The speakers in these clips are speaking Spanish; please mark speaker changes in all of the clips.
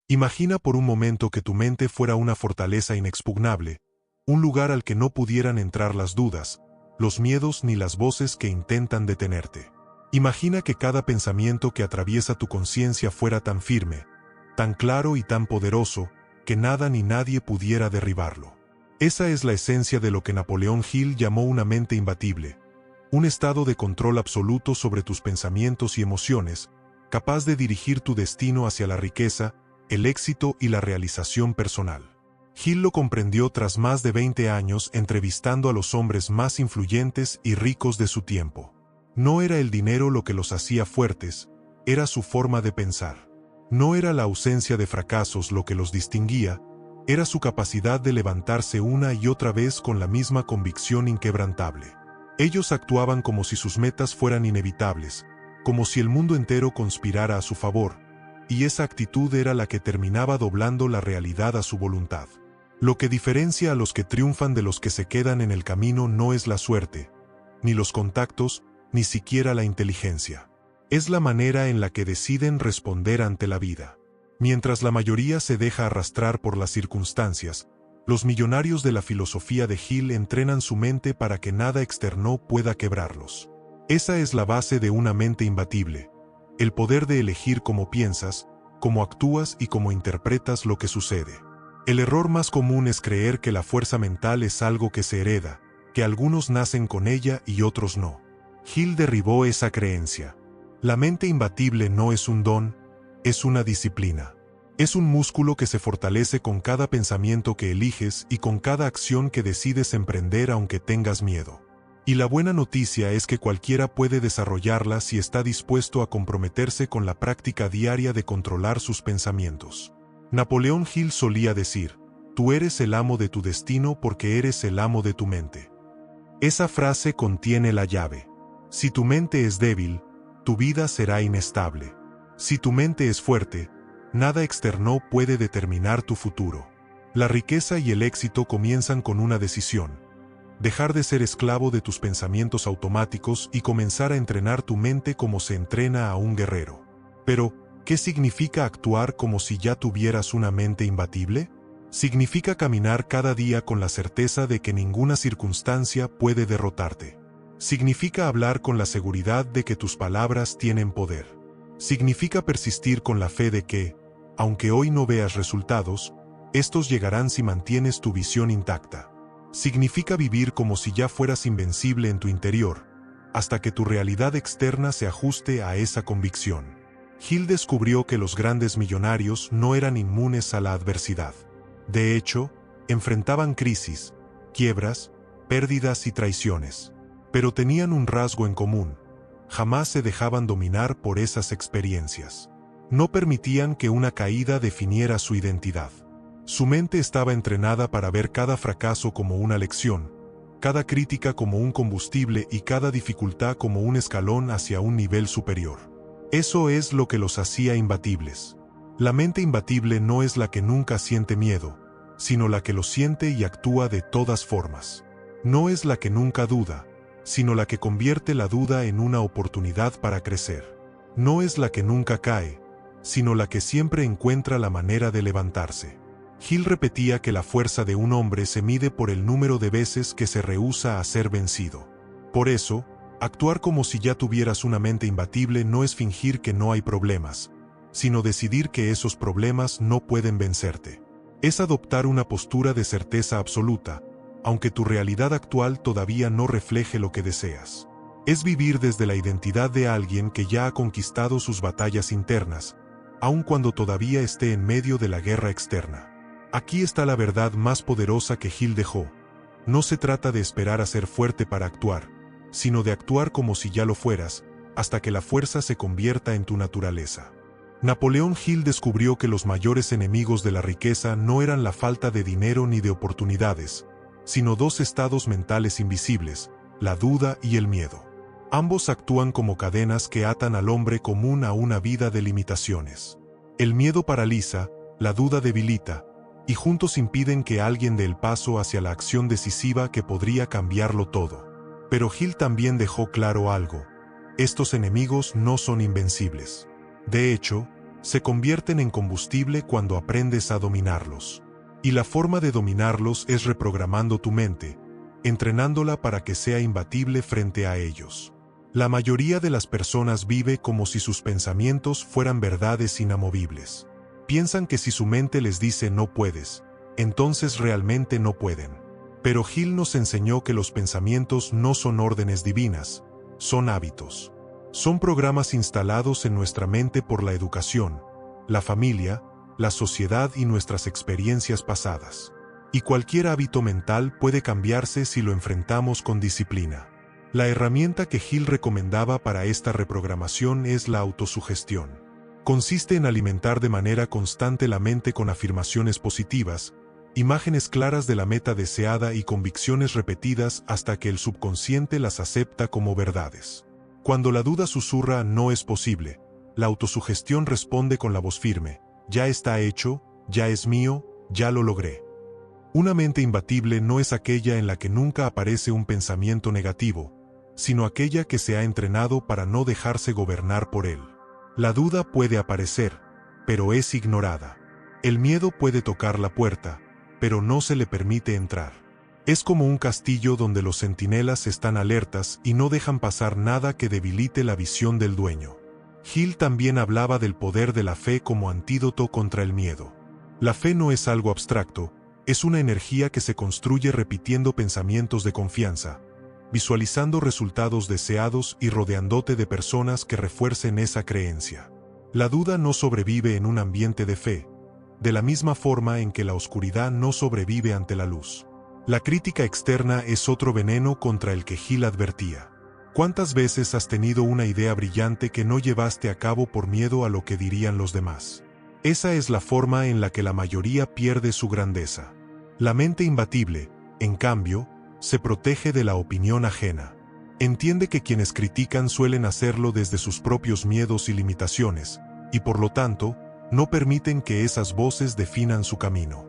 Speaker 1: Imagina por un momento que tu mente fuera una fortaleza inexpugnable, un lugar al que no pudieran entrar las dudas, los miedos ni las voces que intentan detenerte. Imagina que cada pensamiento que atraviesa tu conciencia fuera tan firme, tan claro y tan poderoso, que nada ni nadie pudiera derribarlo. Esa es la esencia de lo que Napoleón Hill llamó una mente imbatible, un estado de control absoluto sobre tus pensamientos y emociones, capaz de dirigir tu destino hacia la riqueza, el éxito y la realización personal. Hill lo comprendió tras más de 20 años entrevistando a los hombres más influyentes y ricos de su tiempo. No era el dinero lo que los hacía fuertes, era su forma de pensar. No era la ausencia de fracasos lo que los distinguía, era su capacidad de levantarse una y otra vez con la misma convicción inquebrantable. Ellos actuaban como si sus metas fueran inevitables, como si el mundo entero conspirara a su favor, y esa actitud era la que terminaba doblando la realidad a su voluntad. Lo que diferencia a los que triunfan de los que se quedan en el camino no es la suerte, ni los contactos, ni siquiera la inteligencia. Es la manera en la que deciden responder ante la vida. Mientras la mayoría se deja arrastrar por las circunstancias, los millonarios de la filosofía de Hill entrenan su mente para que nada externo pueda quebrarlos. Esa es la base de una mente imbatible, el poder de elegir cómo piensas, cómo actúas y cómo interpretas lo que sucede. El error más común es creer que la fuerza mental es algo que se hereda, que algunos nacen con ella y otros no. Hill derribó esa creencia. La mente imbatible no es un don, es una disciplina. Es un músculo que se fortalece con cada pensamiento que eliges y con cada acción que decides emprender aunque tengas miedo. Y la buena noticia es que cualquiera puede desarrollarla si está dispuesto a comprometerse con la práctica diaria de controlar sus pensamientos. Napoleón Hill solía decir, tú eres el amo de tu destino porque eres el amo de tu mente. Esa frase contiene la llave. Si tu mente es débil, tu vida será inestable. Si tu mente es fuerte, nada externo puede determinar tu futuro. La riqueza y el éxito comienzan con una decisión. Dejar de ser esclavo de tus pensamientos automáticos y comenzar a entrenar tu mente como se entrena a un guerrero. Pero, ¿qué significa actuar como si ya tuvieras una mente imbatible? Significa caminar cada día con la certeza de que ninguna circunstancia puede derrotarte. Significa hablar con la seguridad de que tus palabras tienen poder. Significa persistir con la fe de que, aunque hoy no veas resultados, estos llegarán si mantienes tu visión intacta. Significa vivir como si ya fueras invencible en tu interior, hasta que tu realidad externa se ajuste a esa convicción. Hill descubrió que los grandes millonarios no eran inmunes a la adversidad. De hecho, enfrentaban crisis, quiebras, pérdidas y traiciones. Pero tenían un rasgo en común: jamás se dejaban dominar por esas experiencias. No permitían que una caída definiera su identidad. Su mente estaba entrenada para ver cada fracaso como una lección, cada crítica como un combustible y cada dificultad como un escalón hacia un nivel superior. Eso es lo que los hacía imbatibles. La mente imbatible no es la que nunca siente miedo, sino la que lo siente y actúa de todas formas. No es la que nunca duda, sino la que convierte la duda en una oportunidad para crecer. No es la que nunca cae, sino la que siempre encuentra la manera de levantarse. Hill repetía que la fuerza de un hombre se mide por el número de veces que se rehúsa a ser vencido. Por eso, actuar como si ya tuvieras una mente imbatible no es fingir que no hay problemas, sino decidir que esos problemas no pueden vencerte. Es adoptar una postura de certeza absoluta, aunque tu realidad actual todavía no refleje lo que deseas. Es vivir desde la identidad de alguien que ya ha conquistado sus batallas internas, aun cuando todavía esté en medio de la guerra externa. Aquí está la verdad más poderosa que Hill dejó. No se trata de esperar a ser fuerte para actuar, sino de actuar como si ya lo fueras, hasta que la fuerza se convierta en tu naturaleza. Napoleón Hill descubrió que los mayores enemigos de la riqueza no eran la falta de dinero ni de oportunidades, sino dos estados mentales invisibles, la duda y el miedo. Ambos actúan como cadenas que atan al hombre común a una vida de limitaciones. El miedo paraliza, la duda debilita, y juntos impiden que alguien dé el paso hacia la acción decisiva que podría cambiarlo todo. Pero Hill también dejó claro algo: estos enemigos no son invencibles. De hecho, Se convierten en combustible cuando aprendes a dominarlos. Y la forma de dominarlos es reprogramando tu mente, entrenándola para que sea imbatible frente a ellos. La mayoría de las personas vive como si sus pensamientos fueran verdades inamovibles. Piensan que si su mente les dice no puedes, entonces realmente no pueden. Pero Hill nos enseñó que los pensamientos no son órdenes divinas, son hábitos. Son programas instalados en nuestra mente por la educación, la familia, la sociedad y nuestras experiencias pasadas. Y cualquier hábito mental puede cambiarse si lo enfrentamos con disciplina. La herramienta que Hill recomendaba para esta reprogramación es la autosugestión. Consiste en alimentar de manera constante la mente con afirmaciones positivas, imágenes claras de la meta deseada y convicciones repetidas hasta que el subconsciente las acepta como verdades. Cuando la duda susurra "no es posible", la autosugestión responde con la voz firme: "Ya está hecho, ya es mío, ya lo logré". Una mente imbatible no es aquella en la que nunca aparece un pensamiento negativo, sino aquella que se ha entrenado para no dejarse gobernar por él. La duda puede aparecer, pero es ignorada. El miedo puede tocar la puerta, pero no se le permite entrar. Es como un castillo donde los centinelas están alertas y no dejan pasar nada que debilite la visión del dueño. Hill también hablaba del poder de la fe como antídoto contra el miedo. La fe no es algo abstracto, es una energía que se construye repitiendo pensamientos de confianza, visualizando resultados deseados y rodeándote de personas que refuercen esa creencia. La duda no sobrevive en un ambiente de fe, de la misma forma en que la oscuridad no sobrevive ante la luz. La crítica externa es otro veneno contra el que Hill advertía. ¿Cuántas veces has tenido una idea brillante que no llevaste a cabo por miedo a lo que dirían los demás? Esa es la forma en la que la mayoría pierde su grandeza. La mente imbatible, en cambio, se protege de la opinión ajena. Entiende que quienes critican suelen hacerlo desde sus propios miedos y limitaciones, y por lo tanto, no permiten que esas voces definan su camino.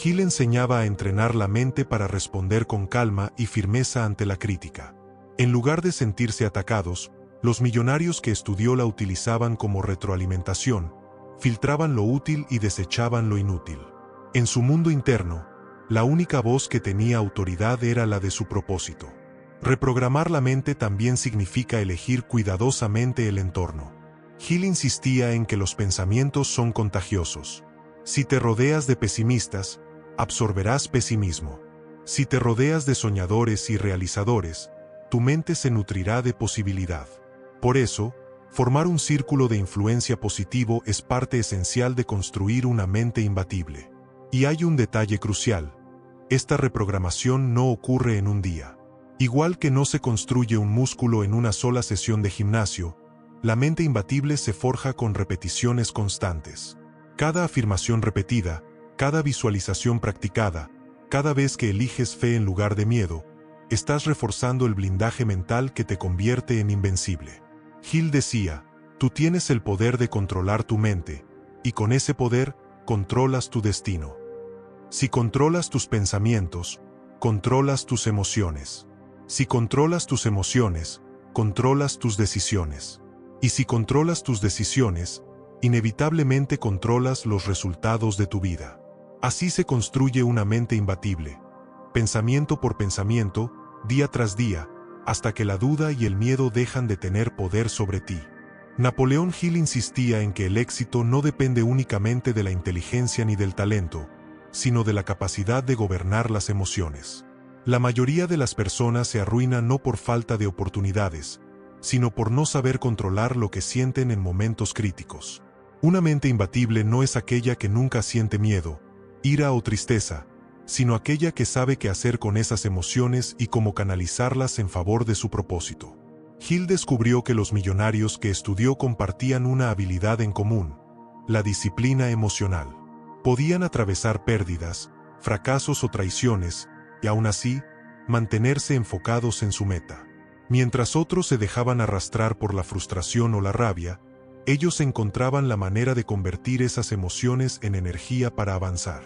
Speaker 1: Hill enseñaba a entrenar la mente para responder con calma y firmeza ante la crítica. En lugar de sentirse atacados, los millonarios que estudió la utilizaban como retroalimentación, filtraban lo útil y desechaban lo inútil. En su mundo interno, la única voz que tenía autoridad era la de su propósito. Reprogramar la mente también significa elegir cuidadosamente el entorno. Hill insistía en que los pensamientos son contagiosos. Si te rodeas de pesimistas, absorberás pesimismo. Si te rodeas de soñadores y realizadores, tu mente se nutrirá de posibilidad. Por eso, formar un círculo de influencia positivo es parte esencial de construir una mente imbatible. Y hay un detalle crucial: esta reprogramación no ocurre en un día. Igual que no se construye un músculo en una sola sesión de gimnasio, la mente imbatible se forja con repeticiones constantes. Cada afirmación repetida, cada visualización practicada, cada vez que eliges fe en lugar de miedo, estás reforzando el blindaje mental que te convierte en invencible. Hill decía: tú tienes el poder de controlar tu mente, y con ese poder, controlas tu destino. Si controlas tus pensamientos, controlas tus emociones. Si controlas tus emociones, controlas tus decisiones. Y si controlas tus decisiones, inevitablemente controlas los resultados de tu vida. Así se construye una mente imbatible, pensamiento por pensamiento, día tras día, hasta que la duda y el miedo dejan de tener poder sobre ti. Napoleón Hill insistía en que el éxito no depende únicamente de la inteligencia ni del talento, sino de la capacidad de gobernar las emociones. La mayoría de las personas se arruinan no por falta de oportunidades, sino por no saber controlar lo que sienten en momentos críticos. Una mente imbatible no es aquella que nunca siente miedo, ira o tristeza, sino aquella que sabe qué hacer con esas emociones y cómo canalizarlas en favor de su propósito. Hill descubrió que los millonarios que estudió compartían una habilidad en común: la disciplina emocional. Podían atravesar pérdidas, fracasos o traiciones, y aún así, mantenerse enfocados en su meta. Mientras otros se dejaban arrastrar por la frustración o la rabia, ellos encontraban la manera de convertir esas emociones en energía para avanzar.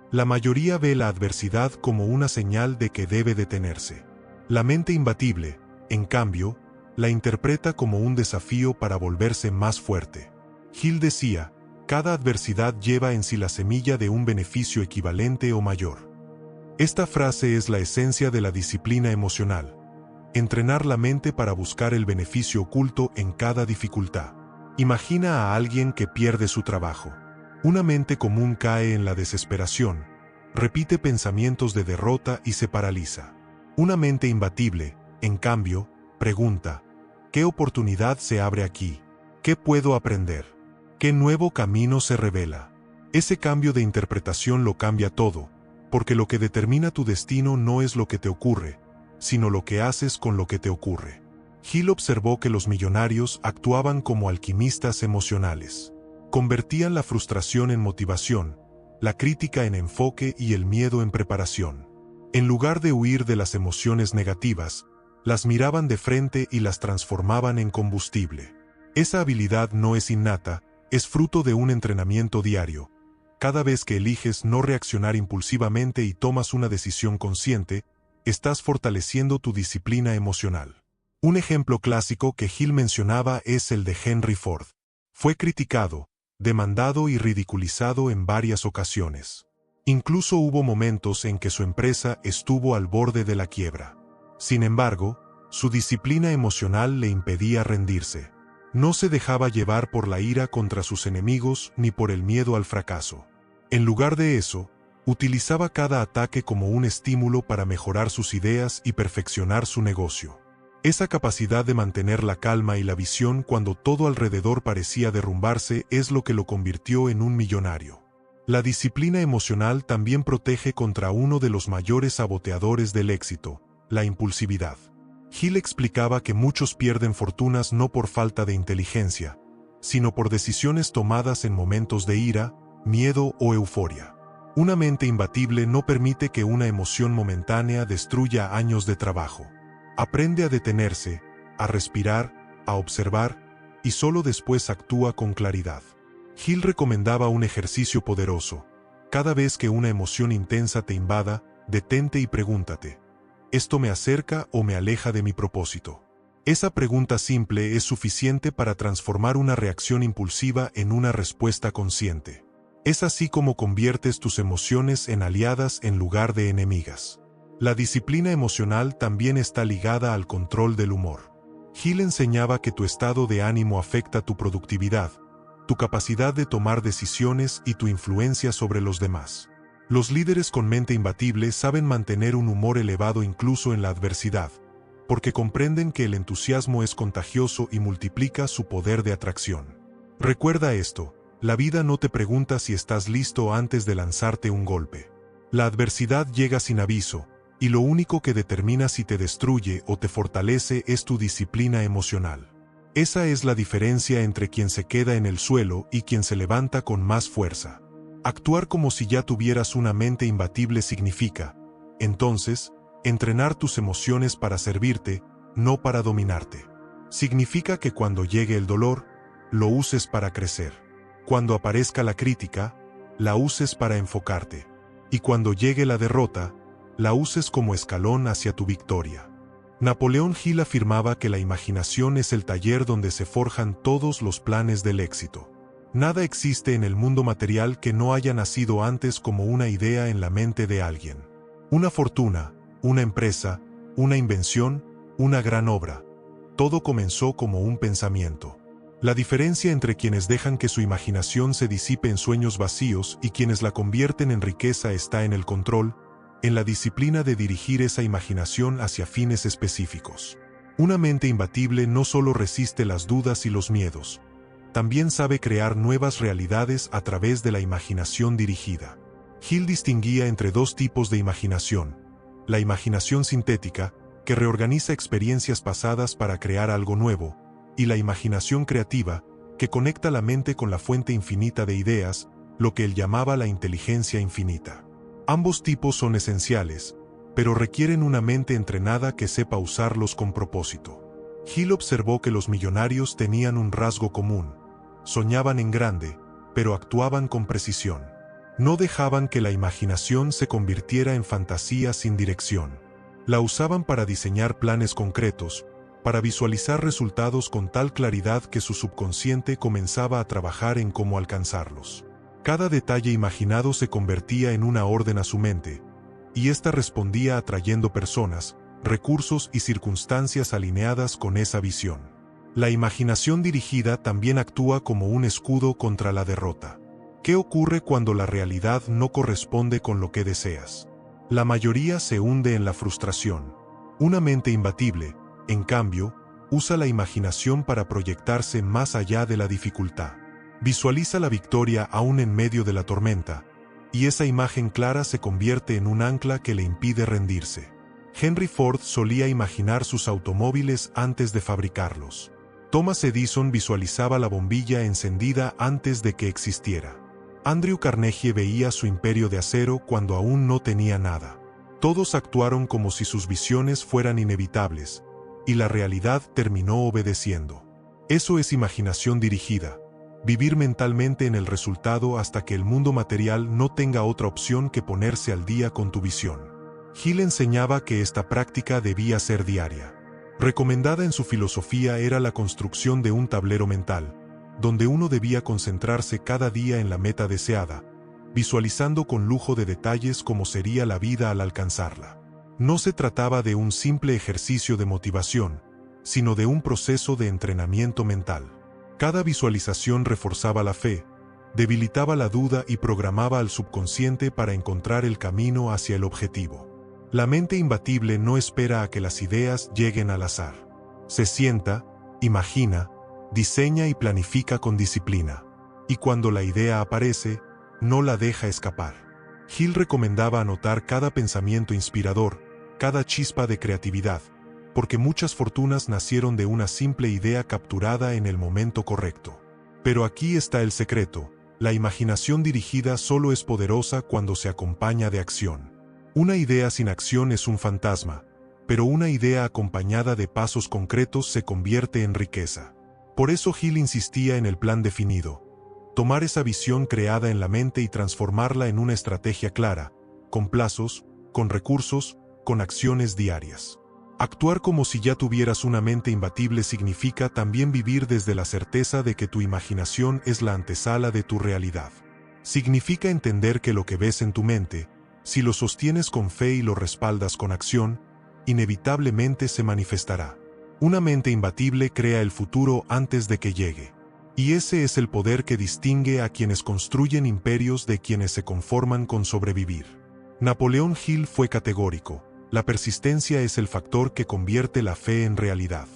Speaker 1: La mayoría ve la adversidad como una señal de que debe detenerse. La mente imbatible, en cambio, la interpreta como un desafío para volverse más fuerte. Hill decía: Cada adversidad lleva en sí la semilla de un beneficio equivalente o mayor. Esta frase es la esencia de la disciplina emocional. Entrenar la mente para buscar el beneficio oculto en cada dificultad. Imagina a alguien que pierde su trabajo. Una mente común cae en la desesperación, repite pensamientos de derrota y se paraliza. Una mente imbatible, en cambio, pregunta: ¿qué oportunidad se abre aquí? ¿Qué puedo aprender? ¿Qué nuevo camino se revela? Ese cambio de interpretación lo cambia todo, porque lo que determina tu destino no es lo que te ocurre, sino lo que haces con lo que te ocurre. Hill observó que los millonarios actuaban como alquimistas emocionales. Convertían la frustración en motivación, la crítica en enfoque y el miedo en preparación. En lugar de huir de las emociones negativas, las miraban de frente y las transformaban en combustible. Esa habilidad no es innata, es fruto de un entrenamiento diario. Cada vez que eliges no reaccionar impulsivamente y tomas una decisión consciente, estás fortaleciendo tu disciplina emocional. Un ejemplo clásico que Hill mencionaba es el de Henry Ford. Fue criticado, demandado y ridiculizado en varias ocasiones. Incluso hubo momentos en que su empresa estuvo al borde de la quiebra. Sin embargo, su disciplina emocional le impedía rendirse. No se dejaba llevar por la ira contra sus enemigos ni por el miedo al fracaso. En lugar de eso, utilizaba cada ataque como un estímulo para mejorar sus ideas y perfeccionar su negocio. Esa capacidad de mantener la calma y la visión cuando todo alrededor parecía derrumbarse es lo que lo convirtió en un millonario. La disciplina emocional también protege contra uno de los mayores saboteadores del éxito, la impulsividad. Hill explicaba que muchos pierden fortunas no por falta de inteligencia, sino por decisiones tomadas en momentos de ira, miedo o euforia. Una mente imbatible no permite que una emoción momentánea destruya años de trabajo. Aprende a detenerse, a respirar, a observar, y solo después actúa con claridad. Hill recomendaba un ejercicio poderoso. Cada vez que una emoción intensa te invada, detente y pregúntate: ¿esto me acerca o me aleja de mi propósito? Esa pregunta simple es suficiente para transformar una reacción impulsiva en una respuesta consciente. Es así como conviertes tus emociones en aliadas en lugar de enemigas. La disciplina emocional también está ligada al control del humor. Hill enseñaba que tu estado de ánimo afecta tu productividad, tu capacidad de tomar decisiones y tu influencia sobre los demás. Los líderes con mente imbatible saben mantener un humor elevado incluso en la adversidad, porque comprenden que el entusiasmo es contagioso y multiplica su poder de atracción. Recuerda esto: la vida no te pregunta si estás listo antes de lanzarte un golpe. La adversidad llega sin aviso, y lo único que determina si te destruye o te fortalece es tu disciplina emocional. Esa es la diferencia entre quien se queda en el suelo y quien se levanta con más fuerza. Actuar como si ya tuvieras una mente imbatible significa, entonces, entrenar tus emociones para servirte, no para dominarte. Significa que cuando llegue el dolor, lo uses para crecer. Cuando aparezca la crítica, la uses para enfocarte. Y cuando llegue la derrota, la uses como escalón hacia tu victoria. Napoleón Hill afirmaba que la imaginación es el taller donde se forjan todos los planes del éxito. Nada existe en el mundo material que no haya nacido antes como una idea en la mente de alguien. Una fortuna, una empresa, una invención, una gran obra. Todo comenzó como un pensamiento. La diferencia entre quienes dejan que su imaginación se disipe en sueños vacíos y quienes la convierten en riqueza está en el control, en la disciplina de dirigir esa imaginación hacia fines específicos. Una mente imbatible no solo resiste las dudas y los miedos, también sabe crear nuevas realidades a través de la imaginación dirigida. Hill distinguía entre dos tipos de imaginación: la imaginación sintética, que reorganiza experiencias pasadas para crear algo nuevo, y la imaginación creativa, que conecta la mente con la fuente infinita de ideas, lo que él llamaba la inteligencia infinita. Ambos tipos son esenciales, pero requieren una mente entrenada que sepa usarlos con propósito. Hill observó que los millonarios tenían un rasgo común: soñaban en grande, pero actuaban con precisión. No dejaban que la imaginación se convirtiera en fantasía sin dirección. La usaban para diseñar planes concretos, para visualizar resultados con tal claridad que su subconsciente comenzaba a trabajar en cómo alcanzarlos. Cada detalle imaginado se convertía en una orden a su mente, y ésta respondía atrayendo personas, recursos y circunstancias alineadas con esa visión. La imaginación dirigida también actúa como un escudo contra la derrota. ¿Qué ocurre cuando la realidad no corresponde con lo que deseas? La mayoría se hunde en la frustración. Una mente imbatible, en cambio, usa la imaginación para proyectarse más allá de la dificultad. Visualiza la victoria aún en medio de la tormenta, y esa imagen clara se convierte en un ancla que le impide rendirse. Henry Ford solía imaginar sus automóviles antes de fabricarlos. Thomas Edison visualizaba la bombilla encendida antes de que existiera. Andrew Carnegie veía su imperio de acero cuando aún no tenía nada. Todos actuaron como si sus visiones fueran inevitables, y la realidad terminó obedeciendo. Eso es imaginación dirigida. Vivir mentalmente en el resultado hasta que el mundo material no tenga otra opción que ponerse al día con tu visión. Hill enseñaba que esta práctica debía ser diaria. Recomendada en su filosofía era la construcción de un tablero mental, donde uno debía concentrarse cada día en la meta deseada, visualizando con lujo de detalles cómo sería la vida al alcanzarla. No se trataba de un simple ejercicio de motivación, sino de un proceso de entrenamiento mental. Cada visualización reforzaba la fe, debilitaba la duda y programaba al subconsciente para encontrar el camino hacia el objetivo. La mente imbatible no espera a que las ideas lleguen al azar. Se sienta, imagina, diseña y planifica con disciplina. Y cuando la idea aparece, no la deja escapar. Hill recomendaba anotar cada pensamiento inspirador, cada chispa de creatividad, porque muchas fortunas nacieron de una simple idea capturada en el momento correcto. Pero aquí está el secreto: la imaginación dirigida solo es poderosa cuando se acompaña de acción. Una idea sin acción es un fantasma, pero una idea acompañada de pasos concretos se convierte en riqueza. Por eso Hill insistía en el plan definido: tomar esa visión creada en la mente y transformarla en una estrategia clara, con plazos, con recursos, con acciones diarias. Actuar como si ya tuvieras una mente imbatible significa también vivir desde la certeza de que tu imaginación es la antesala de tu realidad. Significa entender que lo que ves en tu mente, si lo sostienes con fe y lo respaldas con acción, inevitablemente se manifestará. Una mente imbatible crea el futuro antes de que llegue. Y ese es el poder que distingue a quienes construyen imperios de quienes se conforman con sobrevivir. Napoleón Hill fue categórico: la persistencia es el factor que convierte la fe en realidad.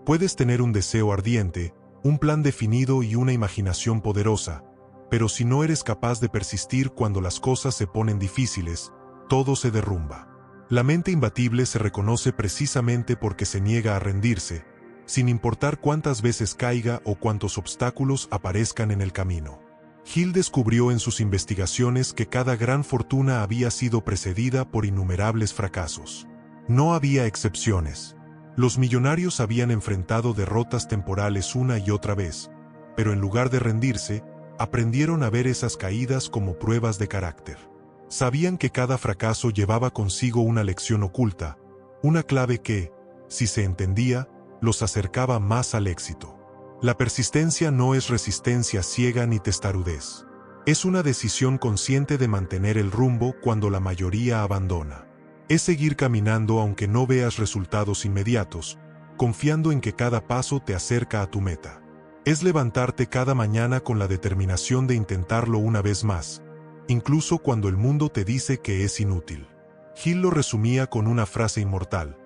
Speaker 1: Puedes tener un deseo ardiente, un plan definido y una imaginación poderosa, pero si no eres capaz de persistir cuando las cosas se ponen difíciles, todo se derrumba. La mente imbatible se reconoce precisamente porque se niega a rendirse, sin importar cuántas veces caiga o cuántos obstáculos aparezcan en el camino. Hill descubrió en sus investigaciones que cada gran fortuna había sido precedida por innumerables fracasos. No había excepciones. Los millonarios habían enfrentado derrotas temporales una y otra vez, pero en lugar de rendirse, aprendieron a ver esas caídas como pruebas de carácter. Sabían que cada fracaso llevaba consigo una lección oculta, una clave que, si se entendía, los acercaba más al éxito. La persistencia no es resistencia ciega ni testarudez. Es una decisión consciente de mantener el rumbo cuando la mayoría abandona. Es seguir caminando aunque no veas resultados inmediatos, confiando en que cada paso te acerca a tu meta. Es levantarte cada mañana con la determinación de intentarlo una vez más, incluso cuando el mundo te dice que es inútil. Hill lo resumía con una frase inmortal: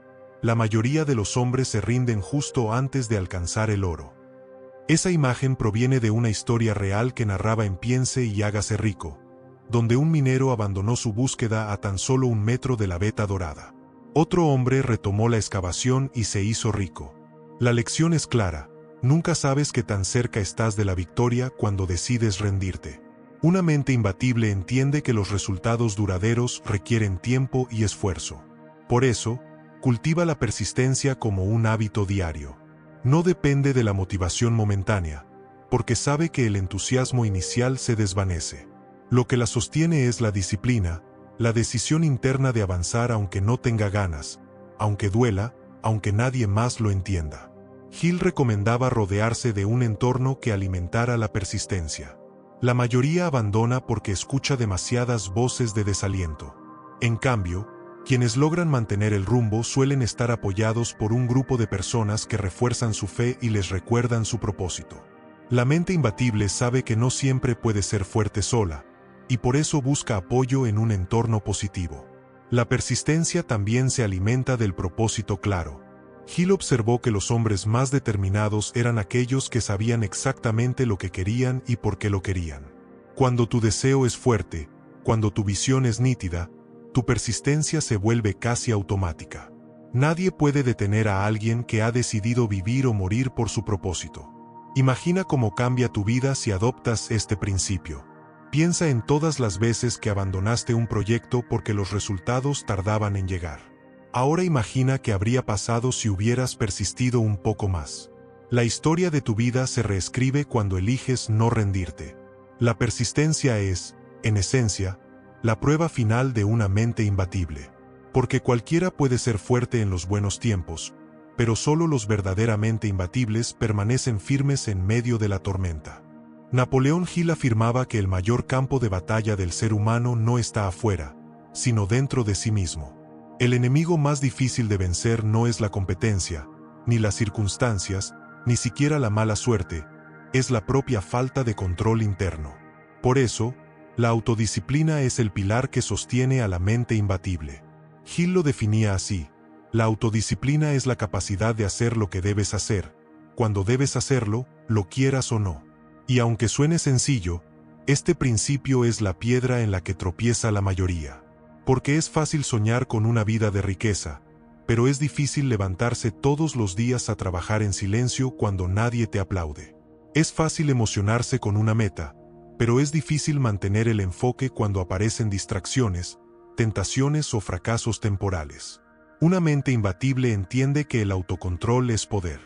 Speaker 1: la mayoría de los hombres se rinden justo antes de alcanzar el oro. Esa imagen proviene de una historia real que narraba en Piense y hágase rico, donde un minero abandonó su búsqueda a tan solo 1 metro de la veta dorada. Otro hombre retomó la excavación y se hizo rico. La lección es clara: nunca sabes qué tan cerca estás de la victoria cuando decides rendirte. Una mente imbatible entiende que los resultados duraderos requieren tiempo y esfuerzo. Por eso, cultiva la persistencia como un hábito diario. No depende de la motivación momentánea, porque sabe que el entusiasmo inicial se desvanece. Lo que la sostiene es la disciplina, la decisión interna de avanzar aunque no tenga ganas, aunque duela, aunque nadie más lo entienda. Hill recomendaba rodearse de un entorno que alimentara la persistencia. La mayoría abandona porque escucha demasiadas voces de desaliento. En cambio, quienes logran mantener el rumbo suelen estar apoyados por un grupo de personas que refuerzan su fe y les recuerdan su propósito. La mente imbatible sabe que no siempre puede ser fuerte sola, y por eso busca apoyo en un entorno positivo. La persistencia también se alimenta del propósito claro. Hill observó que los hombres más determinados eran aquellos que sabían exactamente lo que querían y por qué lo querían. Cuando tu deseo es fuerte, cuando tu visión es nítida, tu persistencia se vuelve casi automática. Nadie puede detener a alguien que ha decidido vivir o morir por su propósito. Imagina cómo cambia tu vida si adoptas este principio. Piensa en todas las veces que abandonaste un proyecto porque los resultados tardaban en llegar. Ahora imagina qué habría pasado si hubieras persistido un poco más. La historia de tu vida se reescribe cuando eliges no rendirte. La persistencia es, en esencia, la prueba final de una mente imbatible. Porque cualquiera puede ser fuerte en los buenos tiempos, pero solo los verdaderamente imbatibles permanecen firmes en medio de la tormenta. Napoleón Hill afirmaba que el mayor campo de batalla del ser humano no está afuera, sino dentro de sí mismo. El enemigo más difícil de vencer no es la competencia, ni las circunstancias, ni siquiera la mala suerte, es la propia falta de control interno. Por eso, la autodisciplina es el pilar que sostiene a la mente imbatible. Hill lo definía así: la autodisciplina es la capacidad de hacer lo que debes hacer, cuando debes hacerlo, lo quieras o no. Y aunque suene sencillo, este principio es la piedra en la que tropieza la mayoría. Porque es fácil soñar con una vida de riqueza, pero es difícil levantarse todos los días a trabajar en silencio cuando nadie te aplaude. Es fácil emocionarse con una meta, pero es difícil mantener el enfoque cuando aparecen distracciones, tentaciones o fracasos temporales. Una mente imbatible entiende que el autocontrol es poder.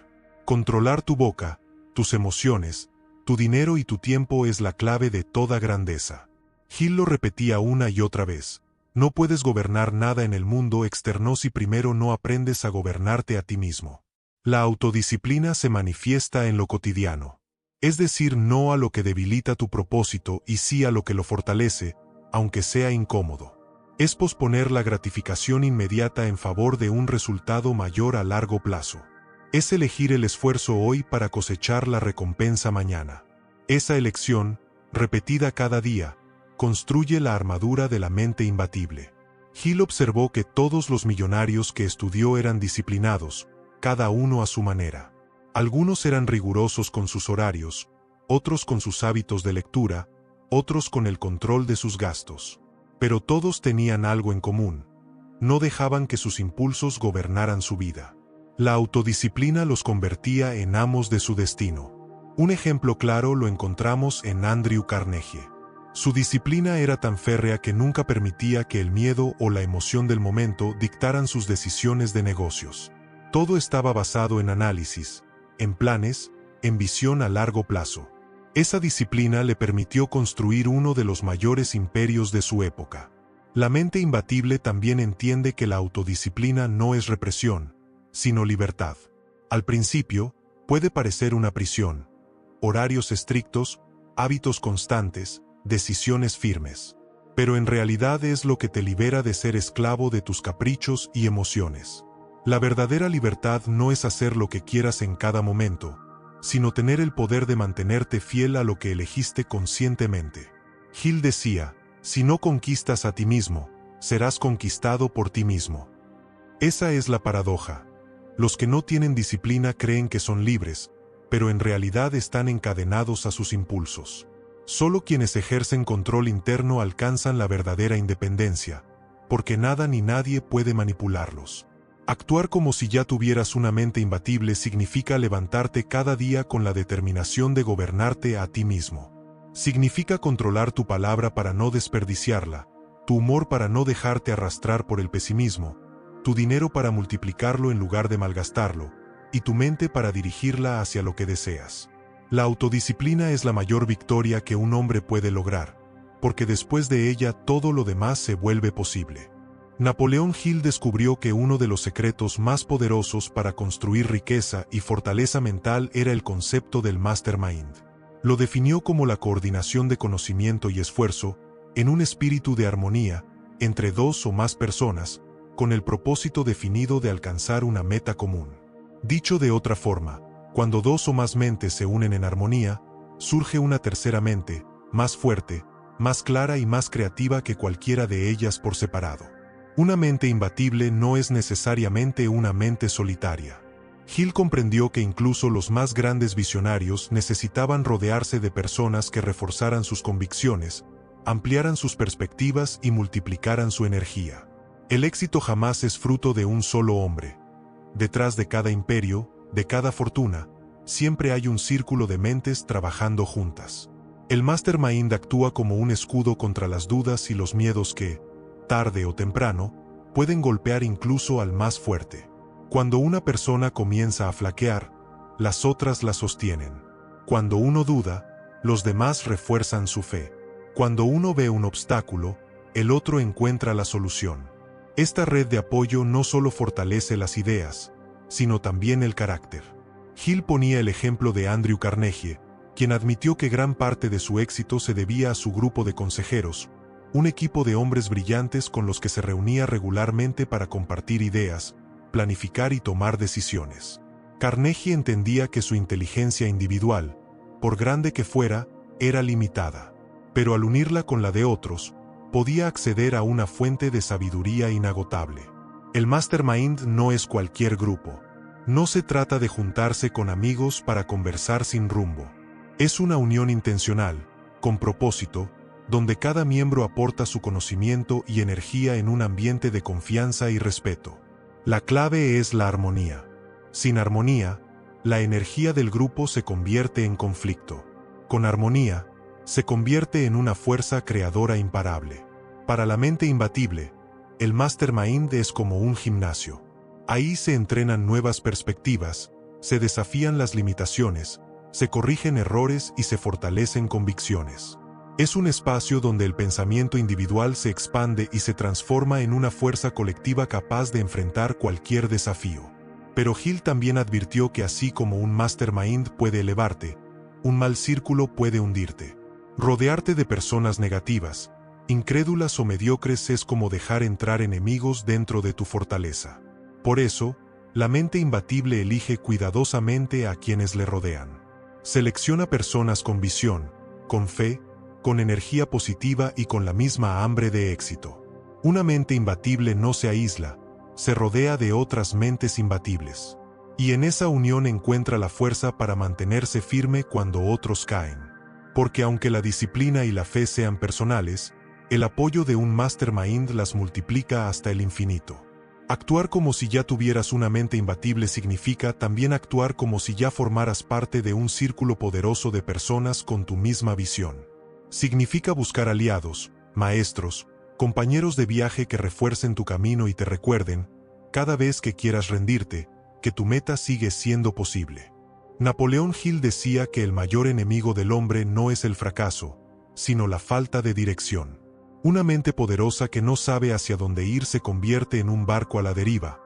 Speaker 1: Controlar tu boca, tus emociones, tu dinero y tu tiempo es la clave de toda grandeza. Hill lo repetía una y otra vez: no puedes gobernar nada en el mundo externo si primero no aprendes a gobernarte a ti mismo. La autodisciplina se manifiesta en lo cotidiano. Es decir, no a lo que debilita tu propósito y sí a lo que lo fortalece, aunque sea incómodo. Es posponer la gratificación inmediata en favor de un resultado mayor a largo plazo. Es elegir el esfuerzo hoy para cosechar la recompensa mañana. Esa elección, repetida cada día, construye la armadura de la mente imbatible. Hill observó que todos los millonarios que estudió eran disciplinados, cada uno a su manera. Algunos eran rigurosos con sus horarios, otros con sus hábitos de lectura, otros con el control de sus gastos. Pero todos tenían algo en común: no dejaban que sus impulsos gobernaran su vida. La autodisciplina los convertía en amos de su destino. Un ejemplo claro lo encontramos en Andrew Carnegie. Su disciplina era tan férrea que nunca permitía que el miedo o la emoción del momento dictaran sus decisiones de negocios. Todo estaba basado en análisis, en planes, en visión a largo plazo. Esa disciplina le permitió construir uno de los mayores imperios de su época. La mente imbatible también entiende que la autodisciplina no es represión, sino libertad. Al principio, puede parecer una prisión: horarios estrictos, hábitos constantes, decisiones firmes. Pero en realidad es lo que te libera de ser esclavo de tus caprichos y emociones. La verdadera libertad no es hacer lo que quieras en cada momento, sino tener el poder de mantenerte fiel a lo que elegiste conscientemente. Hill decía: si no conquistas a ti mismo, serás conquistado por ti mismo. Esa es la paradoja. Los que no tienen disciplina creen que son libres, pero en realidad están encadenados a sus impulsos. Solo quienes ejercen control interno alcanzan la verdadera independencia, porque nada ni nadie puede manipularlos. Actuar como si ya tuvieras una mente imbatible significa levantarte cada día con la determinación de gobernarte a ti mismo. Significa controlar tu palabra para no desperdiciarla, tu humor para no dejarte arrastrar por el pesimismo, tu dinero para multiplicarlo en lugar de malgastarlo, y tu mente para dirigirla hacia lo que deseas. La autodisciplina es la mayor victoria que un hombre puede lograr, porque después de ella todo lo demás se vuelve posible. Napoleón Hill descubrió que uno de los secretos más poderosos para construir riqueza y fortaleza mental era el concepto del mastermind. Lo definió como la coordinación de conocimiento y esfuerzo en un espíritu de armonía entre dos o más personas, con el propósito definido de alcanzar una meta común. Dicho de otra forma, cuando dos o más mentes se unen en armonía, surge una tercera mente, más fuerte, más clara y más creativa que cualquiera de ellas por separado. Una mente imbatible no es necesariamente una mente solitaria. Hill comprendió que incluso los más grandes visionarios necesitaban rodearse de personas que reforzaran sus convicciones, ampliaran sus perspectivas y multiplicaran su energía. El éxito jamás es fruto de un solo hombre. Detrás de cada imperio, de cada fortuna, siempre hay un círculo de mentes trabajando juntas. El mastermind actúa como un escudo contra las dudas y los miedos que, tarde o temprano, pueden golpear incluso al más fuerte. Cuando una persona comienza a flaquear, las otras la sostienen. Cuando uno duda, los demás refuerzan su fe. Cuando uno ve un obstáculo, el otro encuentra la solución. Esta red de apoyo no solo fortalece las ideas, sino también el carácter. Hill ponía el ejemplo de Andrew Carnegie, quien admitió que gran parte de su éxito se debía a su grupo de consejeros, un equipo de hombres brillantes con los que se reunía regularmente para compartir ideas, planificar y tomar decisiones. Carnegie entendía que su inteligencia individual, por grande que fuera, era limitada, pero al unirla con la de otros, podía acceder a una fuente de sabiduría inagotable. El mastermind no es cualquier grupo. No se trata de juntarse con amigos para conversar sin rumbo. Es una unión intencional, con propósito, donde cada miembro aporta su conocimiento y energía en un ambiente de confianza y respeto. La clave es la armonía. Sin armonía, la energía del grupo se convierte en conflicto. Con armonía, se convierte en una fuerza creadora imparable. Para la mente imbatible, el mastermind es como un gimnasio. Ahí se entrenan nuevas perspectivas, se desafían las limitaciones, se corrigen errores y se fortalecen convicciones. Es un espacio donde el pensamiento individual se expande y se transforma en una fuerza colectiva capaz de enfrentar cualquier desafío. Pero Hill también advirtió que así como un mastermind puede elevarte, un mal círculo puede hundirte. Rodearte de personas negativas, incrédulas o mediocres es como dejar entrar enemigos dentro de tu fortaleza. Por eso, la mente imbatible elige cuidadosamente a quienes le rodean. Selecciona personas con visión, con fe, con energía positiva y con la misma hambre de éxito. Una mente imbatible no se aísla, se rodea de otras mentes imbatibles. Y en esa unión encuentra la fuerza para mantenerse firme cuando otros caen. Porque aunque la disciplina y la fe sean personales, el apoyo de un mastermind las multiplica hasta el infinito. Actuar como si ya tuvieras una mente imbatible significa también actuar como si ya formaras parte de un círculo poderoso de personas con tu misma visión. Significa buscar aliados, maestros, compañeros de viaje que refuercen tu camino y te recuerden, cada vez que quieras rendirte, que tu meta sigue siendo posible. Napoleón Hill decía que el mayor enemigo del hombre no es el fracaso, sino la falta de dirección. Una mente poderosa que no sabe hacia dónde ir se convierte en un barco a la deriva,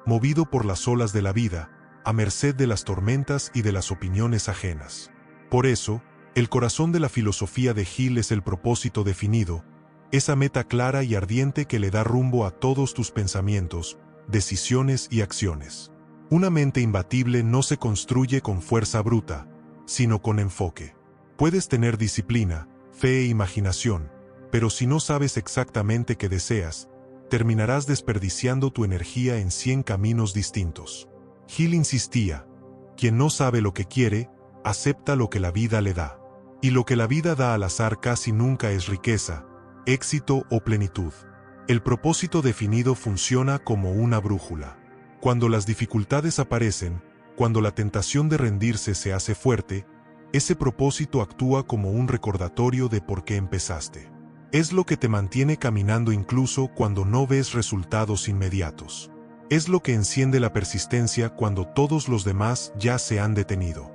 Speaker 1: movido por las olas de la vida, a merced de las tormentas y de las opiniones ajenas. Por eso, el corazón de la filosofía de Hill es el propósito definido, esa meta clara y ardiente que le da rumbo a todos tus pensamientos, decisiones y acciones. Una mente imbatible no se construye con fuerza bruta, sino con enfoque. Puedes tener disciplina, fe e imaginación, pero si no sabes exactamente qué deseas, terminarás desperdiciando tu energía en 100 caminos distintos. Hill insistía, quien no sabe lo que quiere, acepta lo que la vida le da. Y lo que la vida da al azar casi nunca es riqueza, éxito o plenitud. El propósito definido funciona como una brújula. Cuando las dificultades aparecen, cuando la tentación de rendirse se hace fuerte, ese propósito actúa como un recordatorio de por qué empezaste. Es lo que te mantiene caminando incluso cuando no ves resultados inmediatos. Es lo que enciende la persistencia cuando todos los demás ya se han detenido.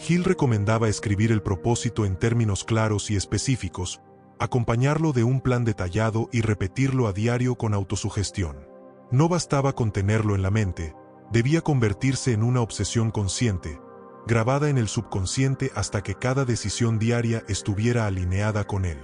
Speaker 1: Hill recomendaba escribir el propósito en términos claros y específicos, acompañarlo de un plan detallado y repetirlo a diario con autosugestión. No bastaba con tenerlo en la mente, debía convertirse en una obsesión consciente, grabada en el subconsciente hasta que cada decisión diaria estuviera alineada con él.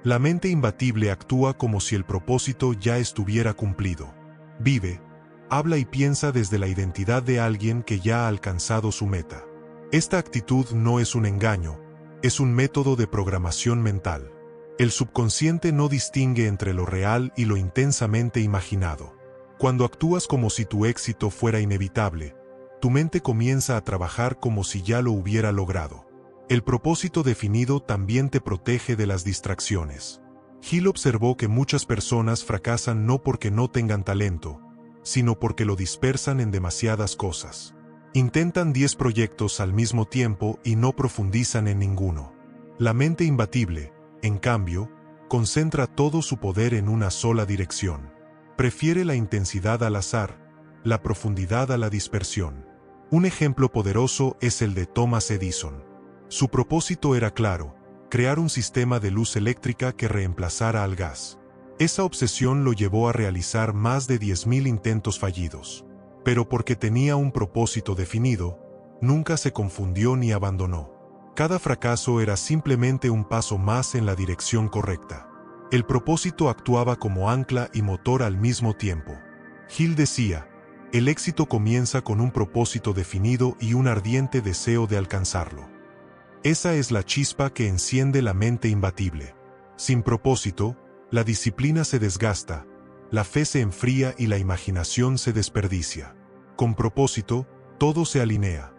Speaker 1: La mente imbatible actúa como si el propósito ya estuviera cumplido. Vive, habla y piensa desde la identidad de alguien que ya ha alcanzado su meta. Esta actitud no es un engaño, es un método de programación mental. El subconsciente no distingue entre lo real y lo intensamente imaginado. Cuando actúas como si tu éxito fuera inevitable, tu mente comienza a trabajar como si ya lo hubiera logrado. El propósito definido también te protege de las distracciones. Hill observó que muchas personas fracasan no porque no tengan talento, sino porque lo dispersan en demasiadas cosas. Intentan 10 proyectos al mismo tiempo y no profundizan en ninguno. La mente imbatible, en cambio, concentra todo su poder en una sola dirección. Prefiere la intensidad al azar, la profundidad a la dispersión. Un ejemplo poderoso es el de Thomas Edison. Su propósito era claro: crear un sistema de luz eléctrica que reemplazara al gas. Esa obsesión lo llevó a realizar más de 10.000 intentos fallidos. Pero porque tenía un propósito definido, nunca se confundió ni abandonó. Cada fracaso era simplemente un paso más en la dirección correcta. El propósito actuaba como ancla y motor al mismo tiempo. Hill decía: el éxito comienza con un propósito definido y un ardiente deseo de alcanzarlo. Esa es la chispa que enciende la mente imbatible. Sin propósito, la disciplina se desgasta, la fe se enfría y la imaginación se desperdicia. Con propósito, todo se alinea.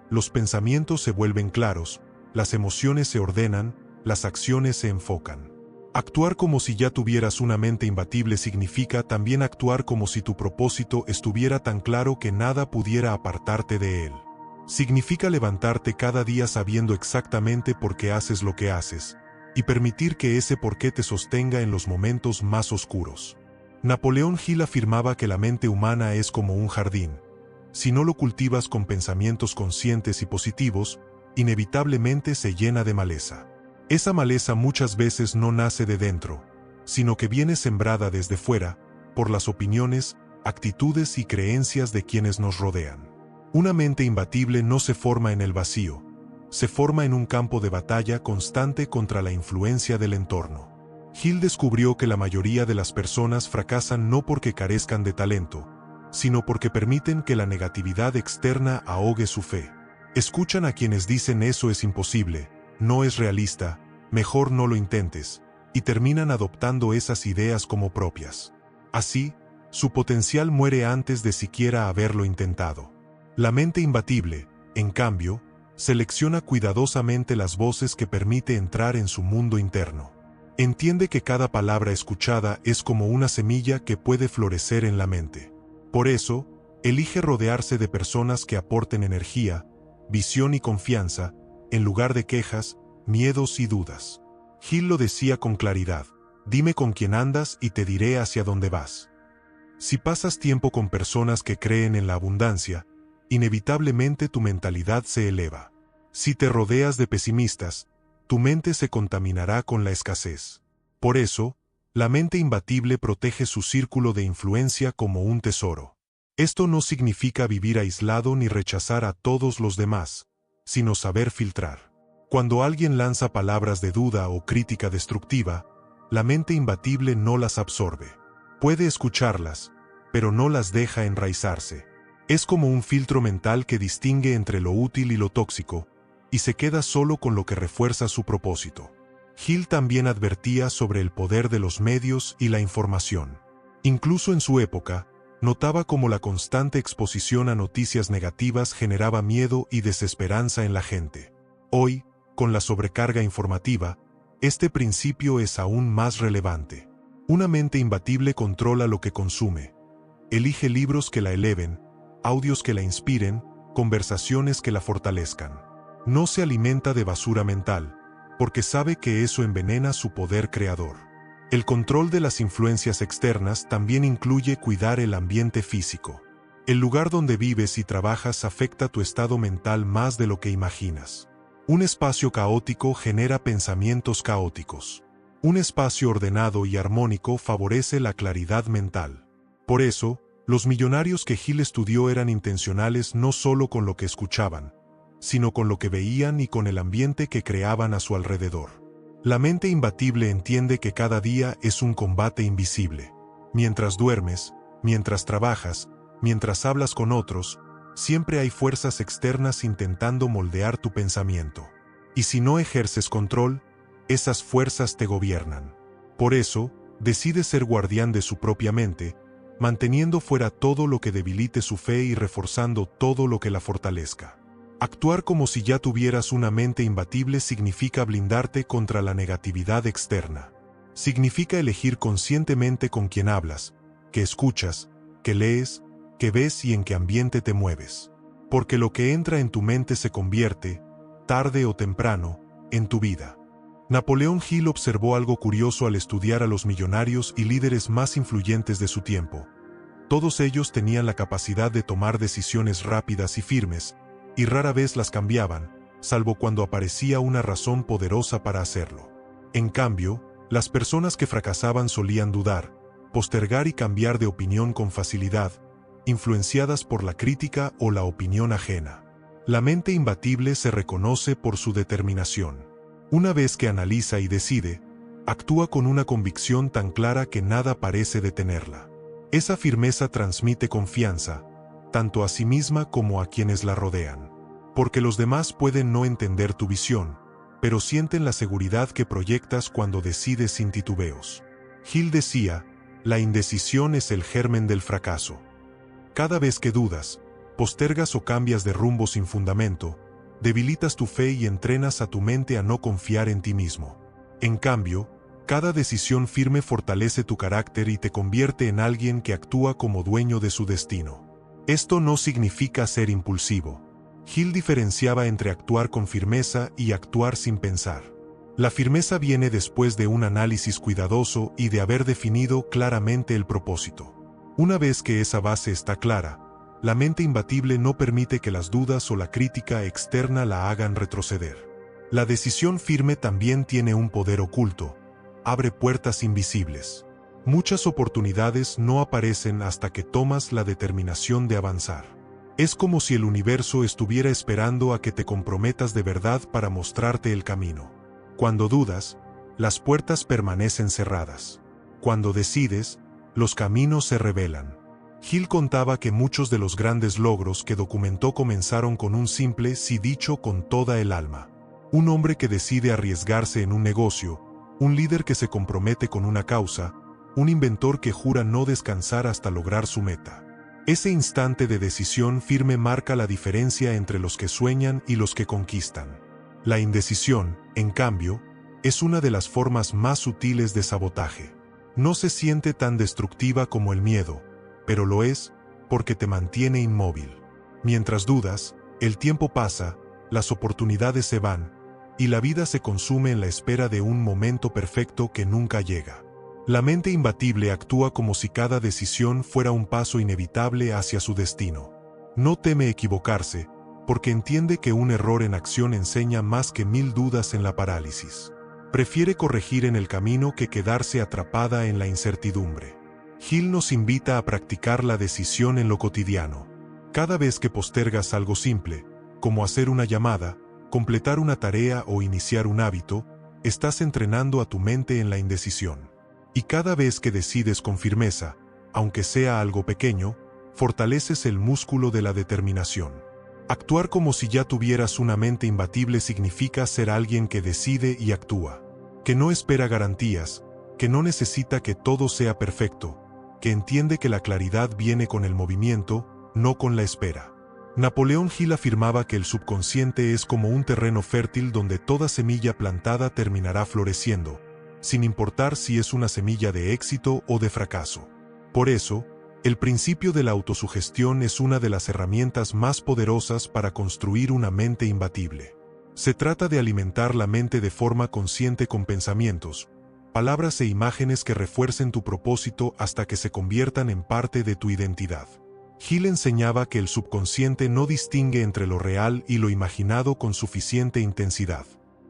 Speaker 1: Los pensamientos se vuelven claros, las emociones se ordenan, las acciones se enfocan. Actuar como si ya tuvieras una mente imbatible significa también actuar como si tu propósito estuviera tan claro que nada pudiera apartarte de él. Significa levantarte cada día sabiendo exactamente por qué haces lo que haces, y permitir que ese porqué te sostenga en los momentos más oscuros. Napoleón Hill afirmaba que la mente humana es como un jardín. Si no lo cultivas con pensamientos conscientes y positivos, inevitablemente se llena de maleza. Esa maleza muchas veces no nace de dentro, sino que viene sembrada desde fuera, por las opiniones, actitudes y creencias de quienes nos rodean. Una mente imbatible no se forma en el vacío, se forma en un campo de batalla constante contra la influencia del entorno. Hill descubrió que la mayoría de las personas fracasan no porque carezcan de talento, sino porque permiten que la negatividad externa ahogue su fe. Escuchan a quienes dicen eso es imposible, no es realista, mejor no lo intentes, y terminan adoptando esas ideas como propias. Así, su potencial muere antes de siquiera haberlo intentado. La mente imbatible, en cambio, selecciona cuidadosamente las voces que permite entrar en su mundo interno. Entiende que cada palabra escuchada es como una semilla que puede florecer en la mente. Por eso, elige rodearse de personas que aporten energía, visión y confianza, en lugar de quejas, miedos y dudas. Hill lo decía con claridad: dime con quién andas y te diré hacia dónde vas. Si pasas tiempo con personas que creen en la abundancia, inevitablemente tu mentalidad se eleva. Si te rodeas de pesimistas, tu mente se contaminará con la escasez. Por eso, la mente imbatible protege su círculo de influencia como un tesoro. Esto no significa vivir aislado ni rechazar a todos los demás, sino saber filtrar. Cuando alguien lanza palabras de duda o crítica destructiva, la mente imbatible no las absorbe. Puede escucharlas, pero no las deja enraizarse. Es como un filtro mental que distingue entre lo útil y lo tóxico, y se queda solo con lo que refuerza su propósito. Hill también advertía sobre el poder de los medios y la información. Incluso en su época, notaba cómo la constante exposición a noticias negativas generaba miedo y desesperanza en la gente. Hoy, con la sobrecarga informativa, este principio es aún más relevante. Una mente imbatible controla lo que consume. Elige libros que la eleven, audios que la inspiren, conversaciones que la fortalezcan. No se alimenta de basura mental, porque sabe que eso envenena su poder creador. El control de las influencias externas también incluye cuidar el ambiente físico. El lugar donde vives y trabajas afecta tu estado mental más de lo que imaginas. Un espacio caótico genera pensamientos caóticos. Un espacio ordenado y armónico favorece la claridad mental. Por eso, los millonarios que Hill estudió eran intencionales no solo con lo que escuchaban, sino con lo que veían y con el ambiente que creaban a su alrededor. La mente imbatible entiende que cada día es un combate invisible. Mientras duermes, mientras trabajas, mientras hablas con otros, siempre hay fuerzas externas intentando moldear tu pensamiento. Y si no ejerces control, esas fuerzas te gobiernan. Por eso, decide ser guardián de su propia mente, manteniendo fuera todo lo que debilite su fe y reforzando todo lo que la fortalezca. Actuar como si ya tuvieras una mente imbatible significa blindarte contra la negatividad externa. Significa elegir conscientemente con quién hablas, qué escuchas, qué lees, qué ves y en qué ambiente te mueves. Porque lo que entra en tu mente se convierte, tarde o temprano, en tu vida. Napoleón Hill observó algo curioso al estudiar a los millonarios y líderes más influyentes de su tiempo. Todos ellos tenían la capacidad de tomar decisiones rápidas y firmes, y rara vez las cambiaban, salvo cuando aparecía una razón poderosa para hacerlo. En cambio, las personas que fracasaban solían dudar, postergar y cambiar de opinión con facilidad, influenciadas por la crítica o la opinión ajena. La mente imbatible se reconoce por su determinación. Una vez que analiza y decide, actúa con una convicción tan clara que nada parece detenerla. Esa firmeza transmite confianza, tanto a sí misma como a quienes la rodean. Porque los demás pueden no entender tu visión, pero sienten la seguridad que proyectas cuando decides sin titubeos. Hill decía, la indecisión es el germen del fracaso. Cada vez que dudas, postergas o cambias de rumbo sin fundamento, debilitas tu fe y entrenas a tu mente a no confiar en ti mismo. En cambio, cada decisión firme fortalece tu carácter y te convierte en alguien que actúa como dueño de su destino. Esto no significa ser impulsivo. Hill diferenciaba entre actuar con firmeza y actuar sin pensar. La firmeza viene después de un análisis cuidadoso y de haber definido claramente el propósito. Una vez que esa base está clara, la mente imbatible no permite que las dudas o la crítica externa la hagan retroceder. La decisión firme también tiene un poder oculto. Abre puertas invisibles. Muchas oportunidades no aparecen hasta que tomas la determinación de avanzar. Es como si el universo estuviera esperando a que te comprometas de verdad para mostrarte el camino. Cuando dudas, las puertas permanecen cerradas. Cuando decides, los caminos se revelan. Hill contaba que muchos de los grandes logros que documentó comenzaron con un simple sí dicho con toda el alma. Un hombre que decide arriesgarse en un negocio, un líder que se compromete con una causa, un inventor que jura no descansar hasta lograr su meta. Ese instante de decisión firme marca la diferencia entre los que sueñan y los que conquistan. La indecisión, en cambio, es una de las formas más sutiles de sabotaje. No se siente tan destructiva como el miedo, pero lo es porque te mantiene inmóvil. Mientras dudas, el tiempo pasa, las oportunidades se van, y la vida se consume en la espera de un momento perfecto que nunca llega. La mente imbatible actúa como si cada decisión fuera un paso inevitable hacia su destino. No teme equivocarse, porque entiende que un error en acción enseña más que 1000 dudas en la parálisis. Prefiere corregir en el camino que quedarse atrapada en la incertidumbre. Hill nos invita a practicar la decisión en lo cotidiano. Cada vez que postergas algo simple, como hacer una llamada, completar una tarea o iniciar un hábito, estás entrenando a tu mente en la indecisión. Y cada vez que decides con firmeza, aunque sea algo pequeño, fortaleces el músculo de la determinación. Actuar como si ya tuvieras una mente imbatible significa ser alguien que decide y actúa, que no espera garantías, que no necesita que todo sea perfecto, que entiende que la claridad viene con el movimiento, no con la espera. Napoleón Hill afirmaba que el subconsciente es como un terreno fértil donde toda semilla plantada terminará floreciendo, sin importar si es una semilla de éxito o de fracaso. Por eso, el principio de la autosugestión es una de las herramientas más poderosas para construir una mente imbatible. Se trata de alimentar la mente de forma consciente con pensamientos, palabras e imágenes que refuercen tu propósito hasta que se conviertan en parte de tu identidad. Hill enseñaba que el subconsciente no distingue entre lo real y lo imaginado con suficiente intensidad.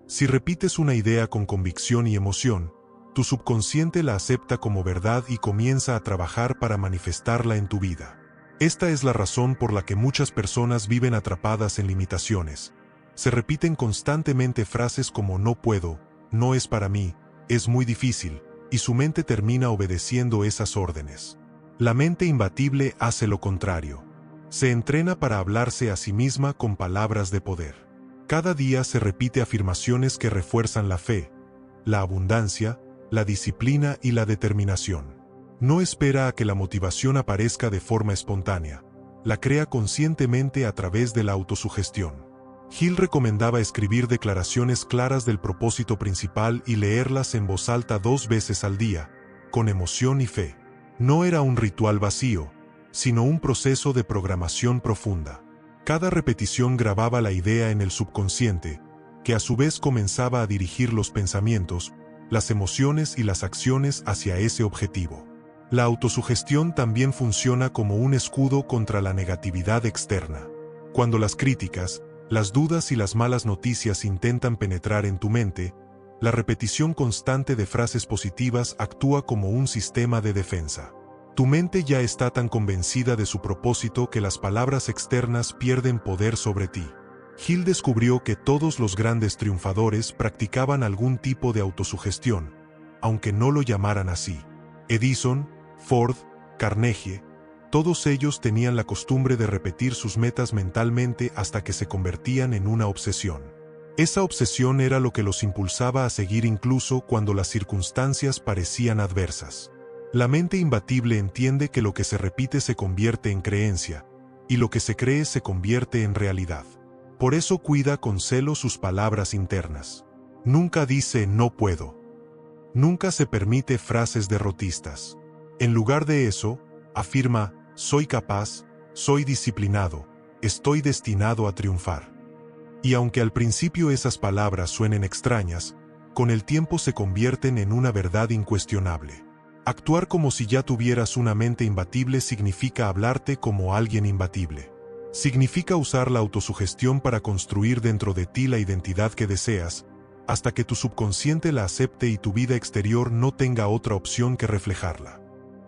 Speaker 1: Si repites una idea con convicción y emoción, Tu subconsciente la acepta como verdad y comienza a trabajar para manifestarla en tu vida. Esta es la razón por la que muchas personas viven atrapadas en limitaciones. Se repiten constantemente frases como no puedo, no es para mí, es muy difícil, y su mente termina obedeciendo esas órdenes. La mente imbatible hace lo contrario. Se entrena para hablarse a sí misma con palabras de poder. Cada día se repite afirmaciones que refuerzan la fe, la abundancia, la disciplina y la determinación. No espera a que la motivación aparezca de forma espontánea. La crea conscientemente a través de la autosugestión. Hill recomendaba escribir declaraciones claras del propósito principal y leerlas en voz alta 2 veces al día, con emoción y fe. No era un ritual vacío, sino un proceso de programación profunda. Cada repetición grababa la idea en el subconsciente, que a su vez comenzaba a dirigir los pensamientos, las emociones y las acciones hacia ese objetivo. La autosugestión también funciona como un escudo contra la negatividad externa. Cuando las críticas, las dudas y las malas noticias intentan penetrar en tu mente, la repetición constante de frases positivas actúa como un sistema de defensa. Tu mente ya está tan convencida de su propósito que las palabras externas pierden poder sobre ti. Hill descubrió que todos los grandes triunfadores practicaban algún tipo de autosugestión, aunque no lo llamaran así. Edison, Ford, Carnegie, todos ellos tenían la costumbre de repetir sus metas mentalmente hasta que se convertían en una obsesión. Esa obsesión era lo que los impulsaba a seguir incluso cuando las circunstancias parecían adversas. La mente imbatible entiende que lo que se repite se convierte en creencia, y lo que se cree se convierte en realidad. Por eso cuida con celo sus palabras internas. Nunca dice no puedo. Nunca se permite frases derrotistas. En lugar de eso, afirma soy capaz, soy disciplinado, estoy destinado a triunfar. Y aunque al principio esas palabras suenen extrañas, con el tiempo se convierten en una verdad incuestionable. Actuar como si ya tuvieras una mente imbatible significa hablarte como alguien imbatible. Significa usar la autosugestión para construir dentro de ti la identidad que deseas, hasta que tu subconsciente la acepte y tu vida exterior no tenga otra opción que reflejarla.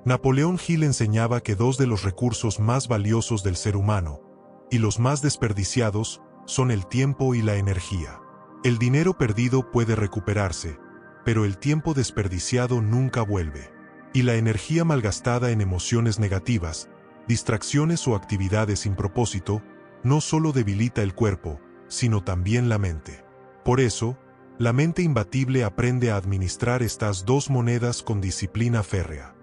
Speaker 1: Napoleón Hill enseñaba que 2 de los recursos más valiosos del ser humano, y los más desperdiciados, son el tiempo y la energía. El dinero perdido puede recuperarse, pero el tiempo desperdiciado nunca vuelve. Y la energía malgastada en emociones negativas, distracciones o actividades sin propósito, no solo debilita el cuerpo, sino también la mente. Por eso, la mente imbatible aprende a administrar estas 2 monedas con disciplina férrea.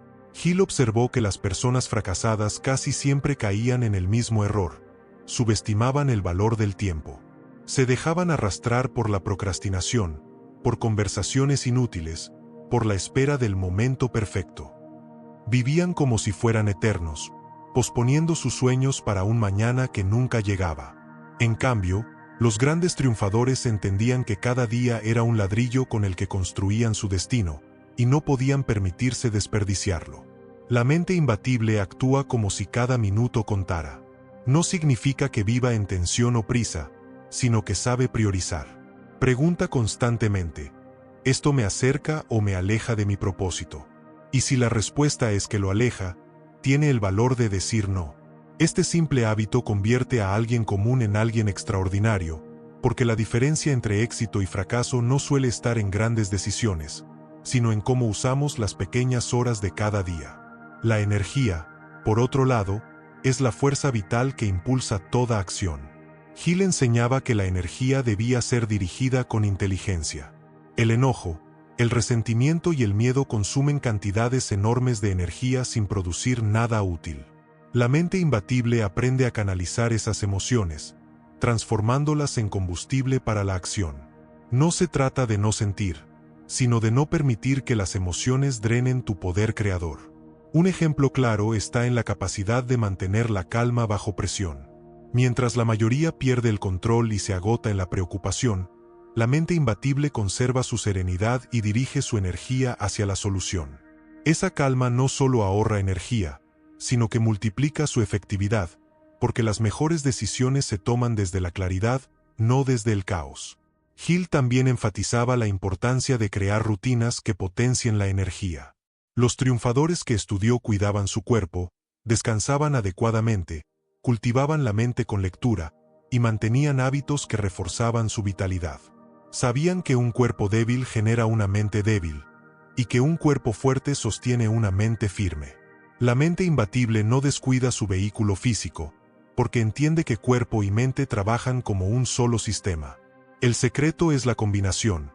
Speaker 1: Hill observó que las personas fracasadas casi siempre caían en el mismo error. Subestimaban el valor del tiempo. Se dejaban arrastrar por la procrastinación, por conversaciones inútiles, por la espera del momento perfecto. Vivían como si fueran eternos, posponiendo sus sueños para un mañana que nunca llegaba. En cambio, los grandes triunfadores entendían que cada día era un ladrillo con el que construían su destino, y no podían permitirse desperdiciarlo. La mente imbatible actúa como si cada minuto contara. No significa que viva en tensión o prisa, sino que sabe priorizar. Pregunta constantemente, ¿esto me acerca o me aleja de mi propósito? Y si la respuesta es que lo aleja, tiene el valor de decir no. Este simple hábito convierte a alguien común en alguien extraordinario, porque la diferencia entre éxito y fracaso no suele estar en grandes decisiones, sino en cómo usamos las pequeñas horas de cada día. La energía, por otro lado, es la fuerza vital que impulsa toda acción. Hill enseñaba que la energía debía ser dirigida con inteligencia. El enojo, el resentimiento y el miedo consumen cantidades enormes de energía sin producir nada útil. La mente imbatible aprende a canalizar esas emociones, transformándolas en combustible para la acción. No se trata de no sentir, sino de no permitir que las emociones drenen tu poder creador. Un ejemplo claro está en la capacidad de mantener la calma bajo presión. Mientras la mayoría pierde el control y se agota en la preocupación, la mente imbatible conserva su serenidad y dirige su energía hacia la solución. Esa calma no solo ahorra energía, sino que multiplica su efectividad, porque las mejores decisiones se toman desde la claridad, no desde el caos. Hill también enfatizaba la importancia de crear rutinas que potencien la energía. Los triunfadores que estudió cuidaban su cuerpo, descansaban adecuadamente, cultivaban la mente con lectura, y mantenían hábitos que reforzaban su vitalidad. Sabían que un cuerpo débil genera una mente débil, y que un cuerpo fuerte sostiene una mente firme. La mente imbatible no descuida su vehículo físico, porque entiende que cuerpo y mente trabajan como un solo sistema. El secreto es la combinación,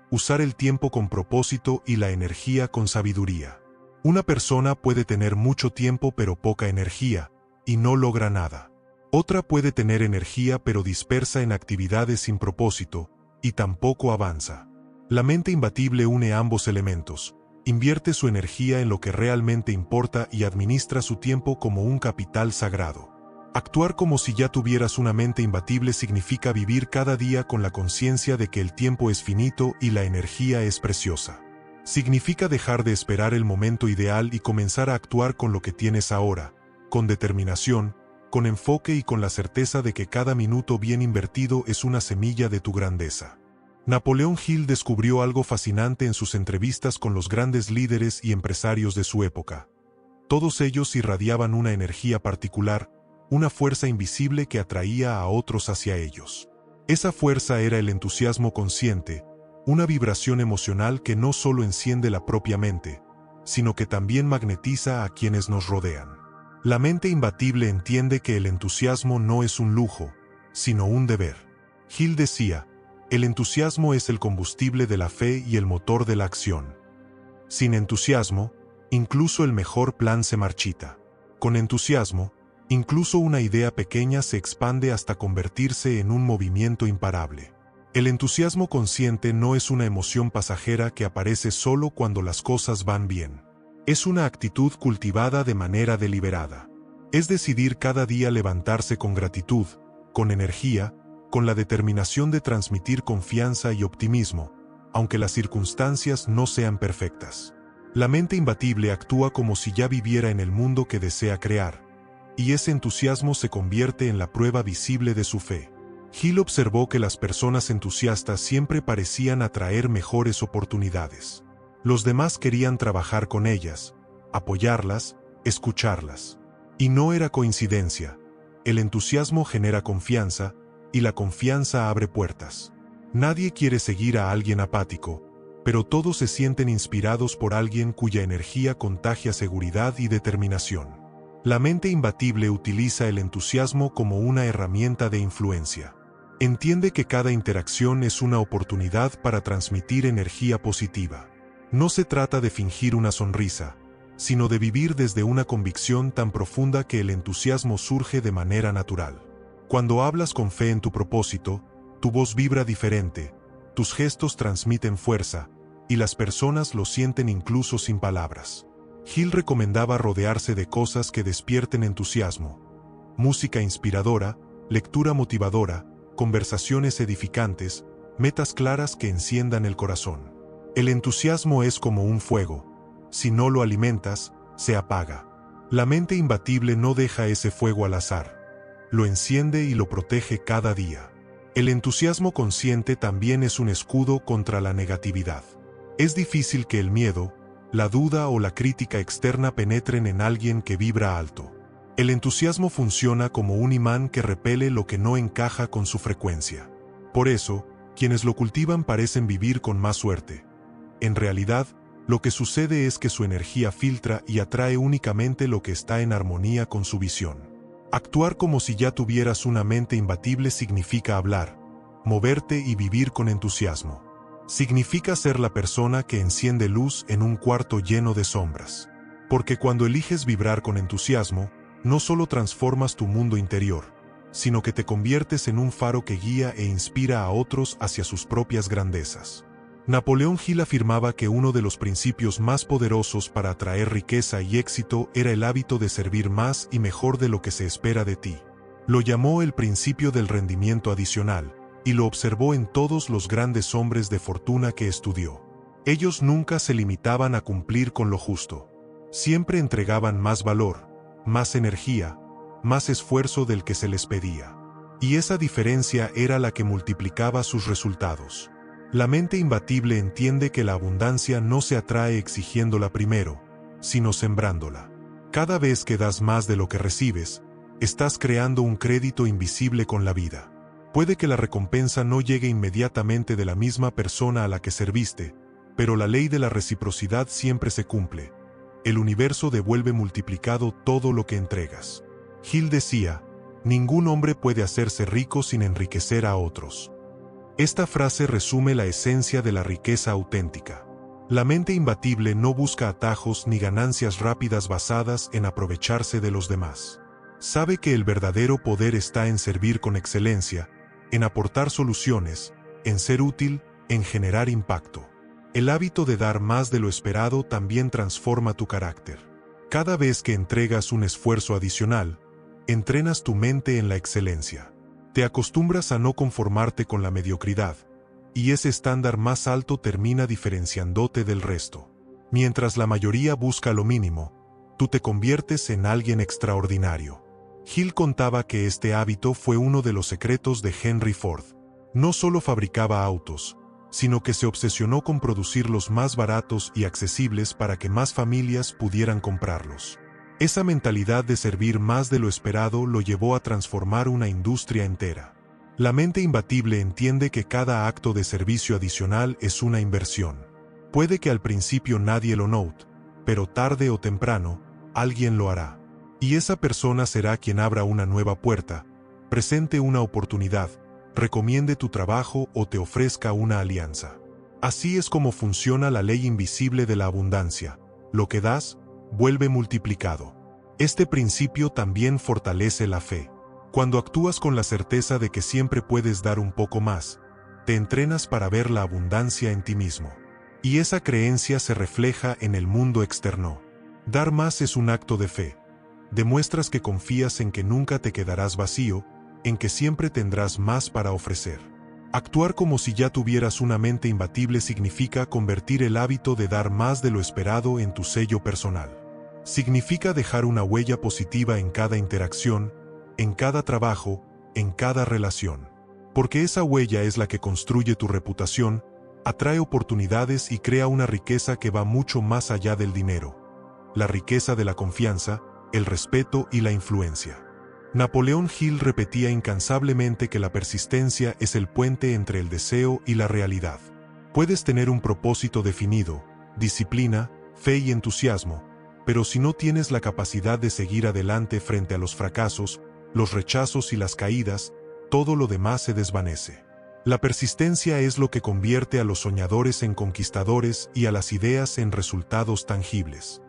Speaker 1: usar el tiempo con propósito y la energía con sabiduría. Una persona puede tener mucho tiempo pero poca energía, y no logra nada. Otra puede tener energía pero dispersa en actividades sin propósito, y tampoco avanza. La mente imbatible une ambos elementos, invierte su energía en lo que realmente importa y administra su tiempo como un capital sagrado. Actuar como si ya tuvieras una mente imbatible significa vivir cada día con la conciencia de que el tiempo es finito y la energía es preciosa. Significa dejar de esperar el momento ideal y comenzar a actuar con lo que tienes ahora, con determinación, con enfoque y con la certeza de que cada minuto bien invertido es una semilla de tu grandeza. Napoleón Hill descubrió algo fascinante en sus entrevistas con los grandes líderes y empresarios de su época. Todos ellos irradiaban una energía particular, una fuerza invisible que atraía a otros hacia ellos. Esa fuerza era el entusiasmo consciente, una vibración emocional que no solo enciende la propia mente, sino que también magnetiza a quienes nos rodean. La mente imbatible entiende que el entusiasmo no es un lujo, sino un deber. Hill decía, el entusiasmo es el combustible de la fe y el motor de la acción. Sin entusiasmo, incluso el mejor plan se marchita. Con entusiasmo, incluso una idea pequeña se expande hasta convertirse en un movimiento imparable. El entusiasmo consciente no es una emoción pasajera que aparece solo cuando las cosas van bien. Es una actitud cultivada de manera deliberada. Es decidir cada día levantarse con gratitud, con energía, con la determinación de transmitir confianza y optimismo, aunque las circunstancias no sean perfectas. La mente imbatible actúa como si ya viviera en el mundo que desea crear, y ese entusiasmo se convierte en la prueba visible de su fe. Hill observó que las personas entusiastas siempre parecían atraer mejores oportunidades. Los demás querían trabajar con ellas, apoyarlas, escucharlas. Y no era coincidencia. El entusiasmo genera confianza, y la confianza abre puertas. Nadie quiere seguir a alguien apático, pero todos se sienten inspirados por alguien cuya energía contagia seguridad y determinación. La mente imbatible utiliza el entusiasmo como una herramienta de influencia. Entiende que cada interacción es una oportunidad para transmitir energía positiva. No se trata de fingir una sonrisa, sino de vivir desde una convicción tan profunda que el entusiasmo surge de manera natural. Cuando hablas con fe en tu propósito, tu voz vibra diferente, tus gestos transmiten fuerza, y las personas lo sienten incluso sin palabras. Hill recomendaba rodearse de cosas que despierten entusiasmo: música inspiradora, lectura motivadora, conversaciones edificantes, metas claras que enciendan el corazón. El entusiasmo es como un fuego. Si no lo alimentas, se apaga. La mente imbatible no deja ese fuego al azar. Lo enciende y lo protege cada día. El entusiasmo consciente también es un escudo contra la negatividad. Es difícil que el miedo, la duda o la crítica externa penetren en alguien que vibra alto. El entusiasmo funciona como un imán que repele lo que no encaja con su frecuencia. Por eso, quienes lo cultivan parecen vivir con más suerte. En realidad, lo que sucede es que su energía filtra y atrae únicamente lo que está en armonía con su visión. Actuar como si ya tuvieras una mente imbatible significa hablar, moverte y vivir con entusiasmo. Significa ser la persona que enciende luz en un cuarto lleno de sombras. Porque cuando eliges vibrar con entusiasmo, no solo transformas tu mundo interior, sino que te conviertes en un faro que guía e inspira a otros hacia sus propias grandezas. Napoleón Hill afirmaba que uno de los principios más poderosos para atraer riqueza y éxito era el hábito de servir más y mejor de lo que se espera de ti. Lo llamó el principio del rendimiento adicional, y lo observó en todos los grandes hombres de fortuna que estudió. Ellos nunca se limitaban a cumplir con lo justo. Siempre entregaban más valor, más energía, más esfuerzo del que se les pedía. Y esa diferencia era la que multiplicaba sus resultados. La mente imbatible entiende que la abundancia no se atrae exigiéndola primero, sino sembrándola. Cada vez que das más de lo que recibes, estás creando un crédito invisible con la vida. Puede que la recompensa no llegue inmediatamente de la misma persona a la que serviste, pero la ley de la reciprocidad siempre se cumple. El universo devuelve multiplicado todo lo que entregas. Hill decía, ningún hombre puede hacerse rico sin enriquecer a otros. Esta frase resume la esencia de la riqueza auténtica. La mente imbatible no busca atajos ni ganancias rápidas basadas en aprovecharse de los demás. Sabe que el verdadero poder está en servir con excelencia, en aportar soluciones, en ser útil, en generar impacto. El hábito de dar más de lo esperado también transforma tu carácter. Cada vez que entregas un esfuerzo adicional, entrenas tu mente en la excelencia. Te acostumbras a no conformarte con la mediocridad, y ese estándar más alto termina diferenciándote del resto. Mientras la mayoría busca lo mínimo, tú te conviertes en alguien extraordinario. Hill contaba que este hábito fue uno de los secretos de Henry Ford. No solo fabricaba autos, sino que se obsesionó con producirlos más baratos y accesibles para que más familias pudieran comprarlos. Esa mentalidad de servir más de lo esperado lo llevó a transformar una industria entera. La mente imbatible entiende que cada acto de servicio adicional es una inversión. Puede que al principio nadie lo note, pero tarde o temprano, alguien lo hará. Y esa persona será quien abra una nueva puerta, presente una oportunidad, recomiende tu trabajo o te ofrezca una alianza. Así es como funciona la ley invisible de la abundancia. Lo que das, vuelve multiplicado. Este principio también fortalece la fe. Cuando actúas con la certeza de que siempre puedes dar un poco más, te entrenas para ver la abundancia en ti mismo. Y esa creencia se refleja en el mundo externo. Dar más es un acto de fe. Demuestras que confías en que nunca te quedarás vacío, en que siempre tendrás más para ofrecer. Actuar como si ya tuvieras una mente imbatible significa convertir el hábito de dar más de lo esperado en tu sello personal. Significa dejar una huella positiva en cada interacción, en cada trabajo, en cada relación. Porque esa huella es la que construye tu reputación, atrae oportunidades y crea una riqueza que va mucho más allá del dinero. La riqueza de la confianza, el respeto y la influencia. Napoleón Hill repetía incansablemente que la persistencia es el puente entre el deseo y la realidad. Puedes tener un propósito definido, disciplina, fe y entusiasmo, pero si no tienes la capacidad de seguir adelante frente a los fracasos, los rechazos y las caídas, todo lo demás se desvanece. La persistencia es lo que convierte a los soñadores en conquistadores y a las ideas en resultados tangibles.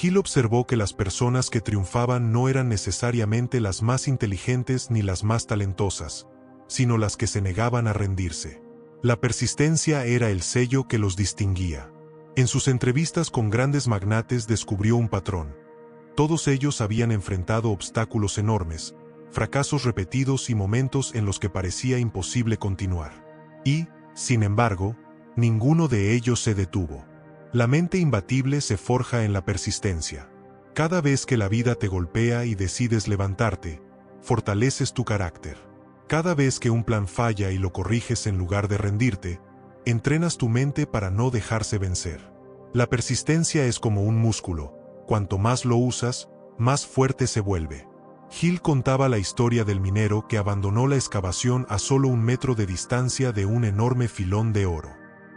Speaker 1: Hill observó que las personas que triunfaban no eran necesariamente las más inteligentes ni las más talentosas, sino las que se negaban a rendirse. La persistencia era el sello que los distinguía. En sus entrevistas con grandes magnates descubrió un patrón. Todos ellos habían enfrentado obstáculos enormes, fracasos repetidos y momentos en los que parecía imposible continuar. Y, sin embargo, ninguno de ellos se detuvo. La mente imbatible se forja en la persistencia. Cada vez que la vida te golpea y decides levantarte, fortaleces tu carácter. Cada vez que un plan falla y lo corriges en lugar de rendirte, entrenas tu mente para no dejarse vencer. La persistencia es como un músculo. Cuanto más lo usas, más fuerte se vuelve. Hill contaba la historia del minero que abandonó la excavación a solo 1 metro de distancia de un enorme filón de oro.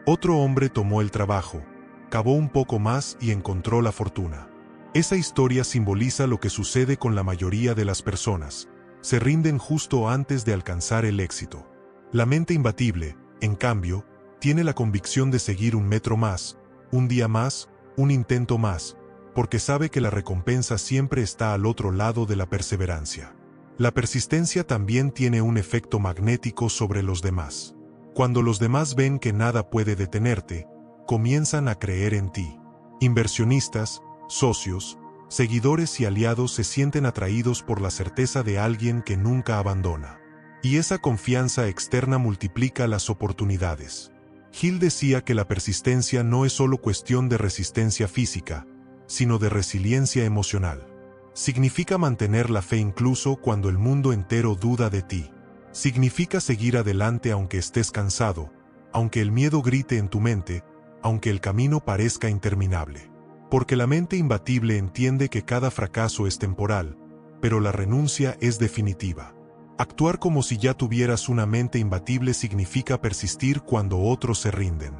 Speaker 1: Otro hombre tomó el trabajo, cavó un poco más y encontró la fortuna. Esa historia simboliza lo que sucede con la mayoría de las personas. Se rinden justo antes de alcanzar el éxito. La mente imbatible, en cambio, tiene la convicción de seguir 1 metro más, un día más, un intento más, porque sabe que la recompensa siempre está al otro lado de la perseverancia. La persistencia también tiene un efecto magnético sobre los demás. Cuando los demás ven que nada puede detenerte, comienzan a creer en ti. Inversionistas, socios, seguidores y aliados se sienten atraídos por la certeza de alguien que nunca abandona. Y esa confianza externa multiplica las oportunidades. Hill decía que la persistencia no es solo cuestión de resistencia física, sino de resiliencia emocional. Significa mantener la fe incluso cuando el mundo entero duda de ti. Significa seguir adelante aunque estés cansado, aunque el miedo grite en tu mente, aunque el camino parezca interminable. Porque la mente imbatible entiende que cada fracaso es temporal, pero la renuncia es definitiva. Actuar como si ya tuvieras una mente imbatible significa persistir cuando otros se rinden.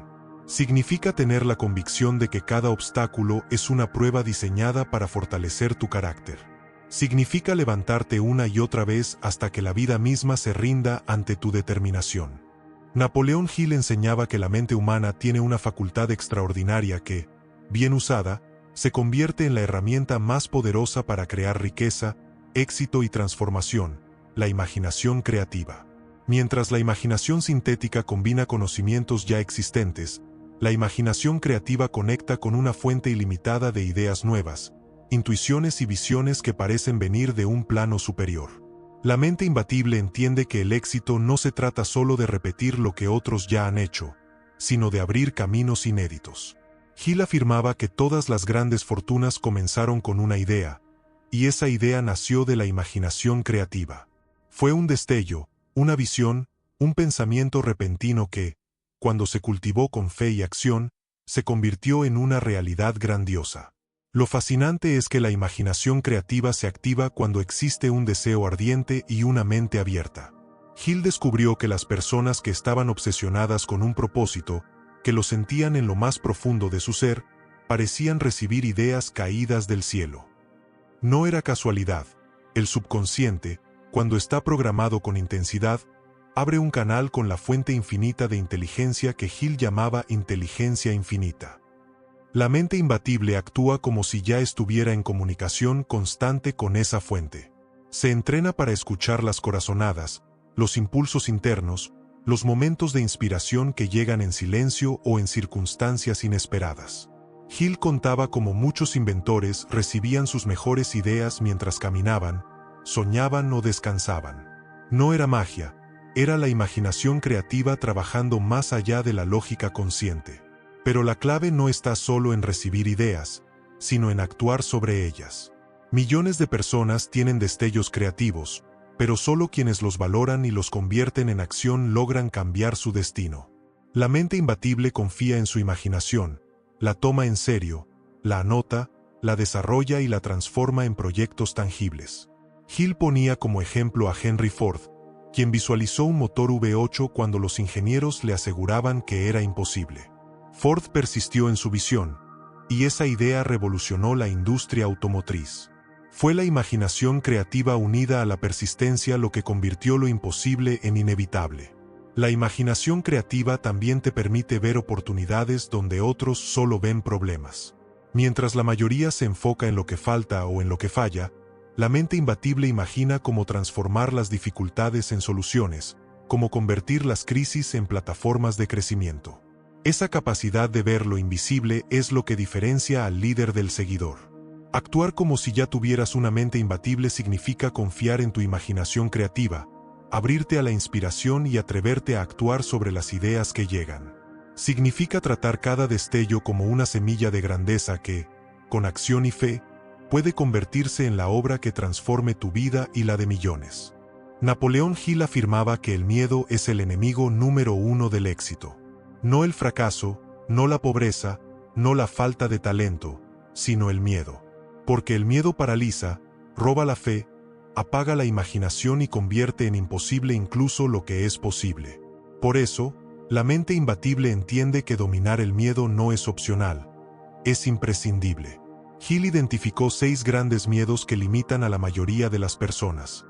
Speaker 1: Significa tener la convicción de que cada obstáculo es una prueba diseñada para fortalecer tu carácter. Significa levantarte una y otra vez hasta que la vida misma se rinda ante tu determinación. Napoleón Hill enseñaba que la mente humana tiene una facultad extraordinaria que, bien usada, se convierte en la herramienta más poderosa para crear riqueza, éxito y transformación, la imaginación creativa. Mientras la imaginación sintética combina conocimientos ya existentes, la imaginación creativa conecta con una fuente ilimitada de ideas nuevas, intuiciones y visiones que parecen venir de un plano superior. La mente imbatible entiende que el éxito no se trata solo de repetir lo que otros ya han hecho, sino de abrir caminos inéditos. Hill afirmaba que todas las grandes fortunas comenzaron con una idea, y esa idea nació de la imaginación creativa. Fue un destello, una visión, un pensamiento repentino que, cuando se cultivó con fe y acción, se convirtió en una realidad grandiosa. Lo fascinante es que la imaginación creativa se activa cuando existe un deseo ardiente y una mente abierta. Hill descubrió que las personas que estaban obsesionadas con un propósito, que lo sentían en lo más profundo de su ser, parecían recibir ideas caídas del cielo. No era casualidad. El subconsciente, cuando está programado con intensidad, abre un canal con la fuente infinita de inteligencia que Hill llamaba inteligencia infinita. La mente imbatible actúa como si ya estuviera en comunicación constante con esa fuente. Se entrena para escuchar las corazonadas, los impulsos internos, los momentos de inspiración que llegan en silencio o en circunstancias inesperadas. Hill contaba cómo muchos inventores recibían sus mejores ideas mientras caminaban, soñaban o descansaban. No era magia, era la imaginación creativa trabajando más allá de la lógica consciente. Pero la clave no está solo en recibir ideas, sino en actuar sobre ellas. Millones de personas tienen destellos creativos, pero solo quienes los valoran y los convierten en acción logran cambiar su destino. La mente imbatible confía en su imaginación, la toma en serio, la anota, la desarrolla y la transforma en proyectos tangibles. Hill ponía como ejemplo a Henry Ford, quien visualizó un motor V8 cuando los ingenieros le aseguraban que era imposible. Ford persistió en su visión, y esa idea revolucionó la industria automotriz. Fue la imaginación creativa unida a la persistencia lo que convirtió lo imposible en inevitable. La imaginación creativa también te permite ver oportunidades donde otros solo ven problemas. Mientras la mayoría se enfoca en lo que falta o en lo que falla, la mente imbatible imagina cómo transformar las dificultades en soluciones, cómo convertir las crisis en plataformas de crecimiento. Esa capacidad de ver lo invisible es lo que diferencia al líder del seguidor. Actuar como si ya tuvieras una mente imbatible significa confiar en tu imaginación creativa, abrirte a la inspiración y atreverte a actuar sobre las ideas que llegan. Significa tratar cada destello como una semilla de grandeza que, con acción y fe, puede convertirse en la obra que transforme tu vida y la de millones. Napoleón Hill afirmaba que el miedo es el enemigo número uno del éxito. No el fracaso, no la pobreza, no la falta de talento, sino el miedo. Porque el miedo paraliza, roba la fe, apaga la imaginación y convierte en imposible incluso lo que es posible. Por eso, la mente imbatible entiende que dominar el miedo no es opcional, es imprescindible. Hill identificó 6 grandes miedos que limitan a la mayoría de las personas.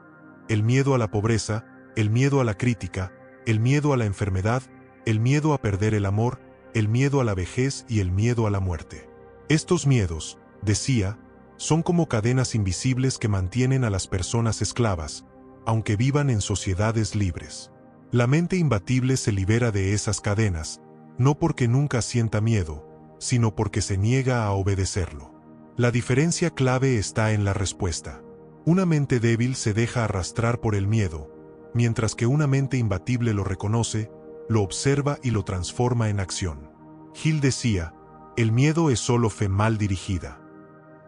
Speaker 1: El miedo a la pobreza, el miedo a la crítica, el miedo a la enfermedad, el miedo a perder el amor, el miedo a la vejez y el miedo a la muerte. Estos miedos, decía, son como cadenas invisibles que mantienen a las personas esclavas, aunque vivan en sociedades libres. La mente imbatible se libera de esas cadenas, no porque nunca sienta miedo, sino porque se niega a obedecerlo. La diferencia clave está en la respuesta. Una mente débil se deja arrastrar por el miedo, mientras que una mente imbatible lo reconoce, lo observa y lo transforma en acción. Hill decía, el miedo es solo fe mal dirigida.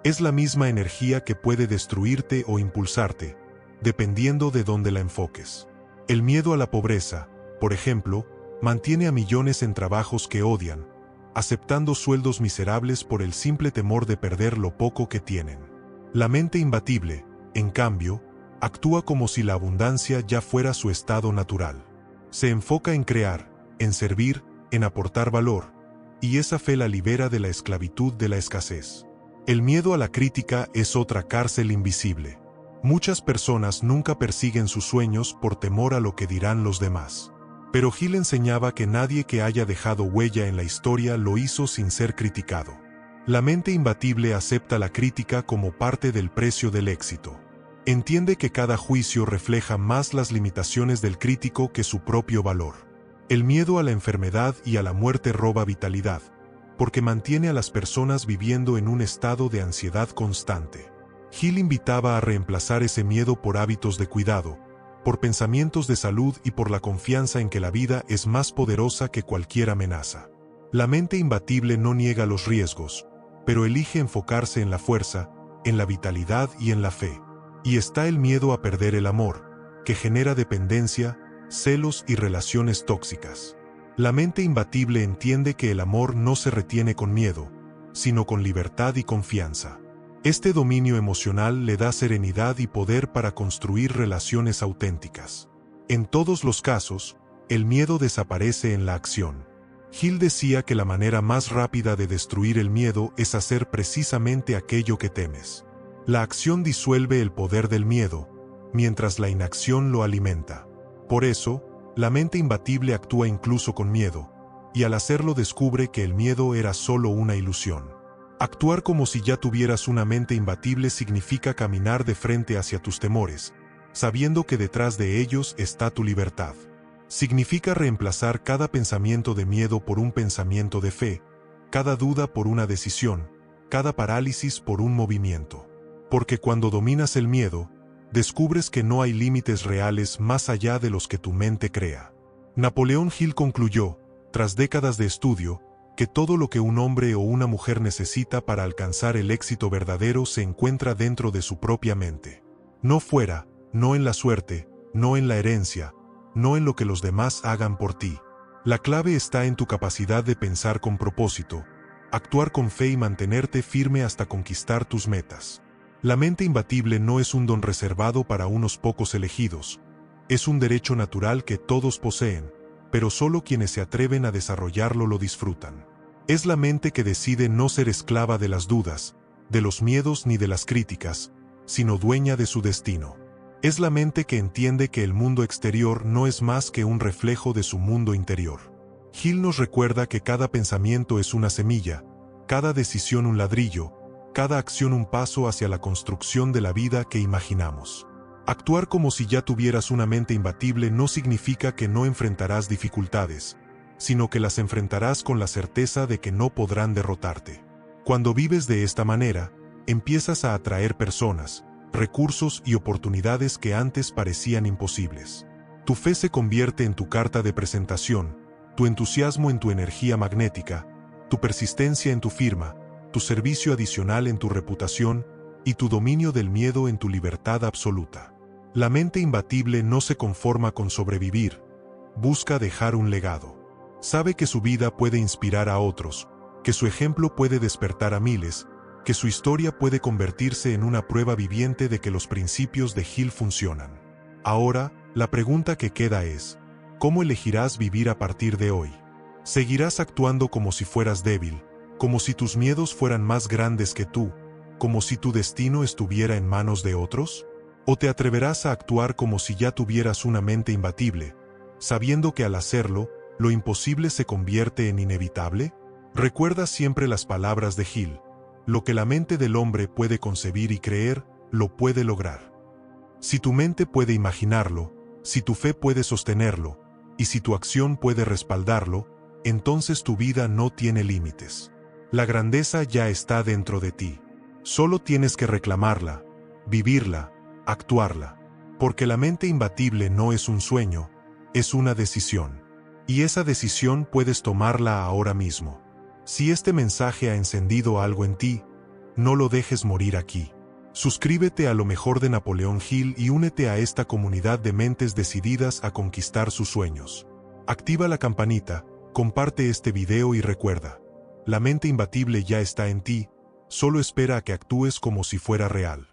Speaker 1: Es la misma energía que puede destruirte o impulsarte, dependiendo de dónde la enfoques. El miedo a la pobreza, por ejemplo, mantiene a millones en trabajos que odian, aceptando sueldos miserables por el simple temor de perder lo poco que tienen. La mente imbatible, en cambio, actúa como si la abundancia ya fuera su estado natural. Se enfoca en crear, en servir, en aportar valor, y esa fe la libera de la esclavitud de la escasez. El miedo a la crítica es otra cárcel invisible. Muchas personas nunca persiguen sus sueños por temor a lo que dirán los demás. Pero Hill enseñaba que nadie que haya dejado huella en la historia lo hizo sin ser criticado. La mente imbatible acepta la crítica como parte del precio del éxito. Entiende que cada juicio refleja más las limitaciones del crítico que su propio valor. El miedo a la enfermedad y a la muerte roba vitalidad, porque mantiene a las personas viviendo en un estado de ansiedad constante. Hill invitaba a reemplazar ese miedo por hábitos de cuidado, por pensamientos de salud y por la confianza en que la vida es más poderosa que cualquier amenaza. La mente imbatible no niega los riesgos, pero elige enfocarse en la fuerza, en la vitalidad y en la fe. Y está el miedo a perder el amor, que genera dependencia, celos y relaciones tóxicas. La mente imbatible entiende que el amor no se retiene con miedo, sino con libertad y confianza. Este dominio emocional le da serenidad y poder para construir relaciones auténticas. En todos los casos, el miedo desaparece en la acción. Hill decía que la manera más rápida de destruir el miedo es hacer precisamente aquello que temes. La acción disuelve el poder del miedo, mientras la inacción lo alimenta. Por eso, la mente imbatible actúa incluso con miedo, y al hacerlo descubre que el miedo era solo una ilusión. Actuar como si ya tuvieras una mente imbatible significa caminar de frente hacia tus temores, sabiendo que detrás de ellos está tu libertad. Significa reemplazar cada pensamiento de miedo por un pensamiento de fe, cada duda por una decisión, cada parálisis por un movimiento. Porque cuando dominas el miedo, descubres que no hay límites reales más allá de los que tu mente crea. Napoleón Hill concluyó, tras décadas de estudio, que todo lo que un hombre o una mujer necesita para alcanzar el éxito verdadero se encuentra dentro de su propia mente. No fuera, no en la suerte, no en la herencia, no en lo que los demás hagan por ti. La clave está en tu capacidad de pensar con propósito, actuar con fe y mantenerte firme hasta conquistar tus metas. La mente imbatible no es un don reservado para unos pocos elegidos. Es un derecho natural que todos poseen, pero solo quienes se atreven a desarrollarlo lo disfrutan. Es la mente que decide no ser esclava de las dudas, de los miedos ni de las críticas, sino dueña de su destino. Es la mente que entiende que el mundo exterior no es más que un reflejo de su mundo interior. Hill nos recuerda que cada pensamiento es una semilla, cada decisión un ladrillo, cada acción un paso hacia la construcción de la vida que imaginamos. Actuar como si ya tuvieras una mente imbatible no significa que no enfrentarás dificultades, sino que las enfrentarás con la certeza de que no podrán derrotarte. Cuando vives de esta manera, empiezas a atraer personas, recursos y oportunidades que antes parecían imposibles. Tu fe se convierte en tu carta de presentación, tu entusiasmo en tu energía magnética, tu persistencia en tu firma, tu servicio adicional en tu reputación y tu dominio del miedo en tu libertad absoluta. La mente imbatible no se conforma con sobrevivir, busca dejar un legado. Sabe que su vida puede inspirar a otros, que su ejemplo puede despertar a miles, que su historia puede convertirse en una prueba viviente de que los principios de Hill funcionan. Ahora, la pregunta que queda es, ¿cómo elegirás vivir a partir de hoy? ¿Seguirás actuando como si fueras débil, como si tus miedos fueran más grandes que tú, como si tu destino estuviera en manos de otros? ¿O te atreverás a actuar como si ya tuvieras una mente imbatible, sabiendo que al hacerlo, lo imposible se convierte en inevitable? Recuerda siempre las palabras de Hill: lo que la mente del hombre puede concebir y creer, lo puede lograr. Si tu mente puede imaginarlo, si tu fe puede sostenerlo, y si tu acción puede respaldarlo, entonces tu vida no tiene límites. La grandeza ya está dentro de ti. Solo tienes que reclamarla, vivirla, actuarla. Porque la mente imbatible no es un sueño, es una decisión. Y esa decisión puedes tomarla ahora mismo. Si este mensaje ha encendido algo en ti, no lo dejes morir aquí. Suscríbete a Lo Mejor de Napoleón Hill y únete a esta comunidad de mentes decididas a conquistar sus sueños. Activa la campanita, comparte este video y recuerda, la mente imbatible ya está en ti, solo espera a que actúes como si fuera real.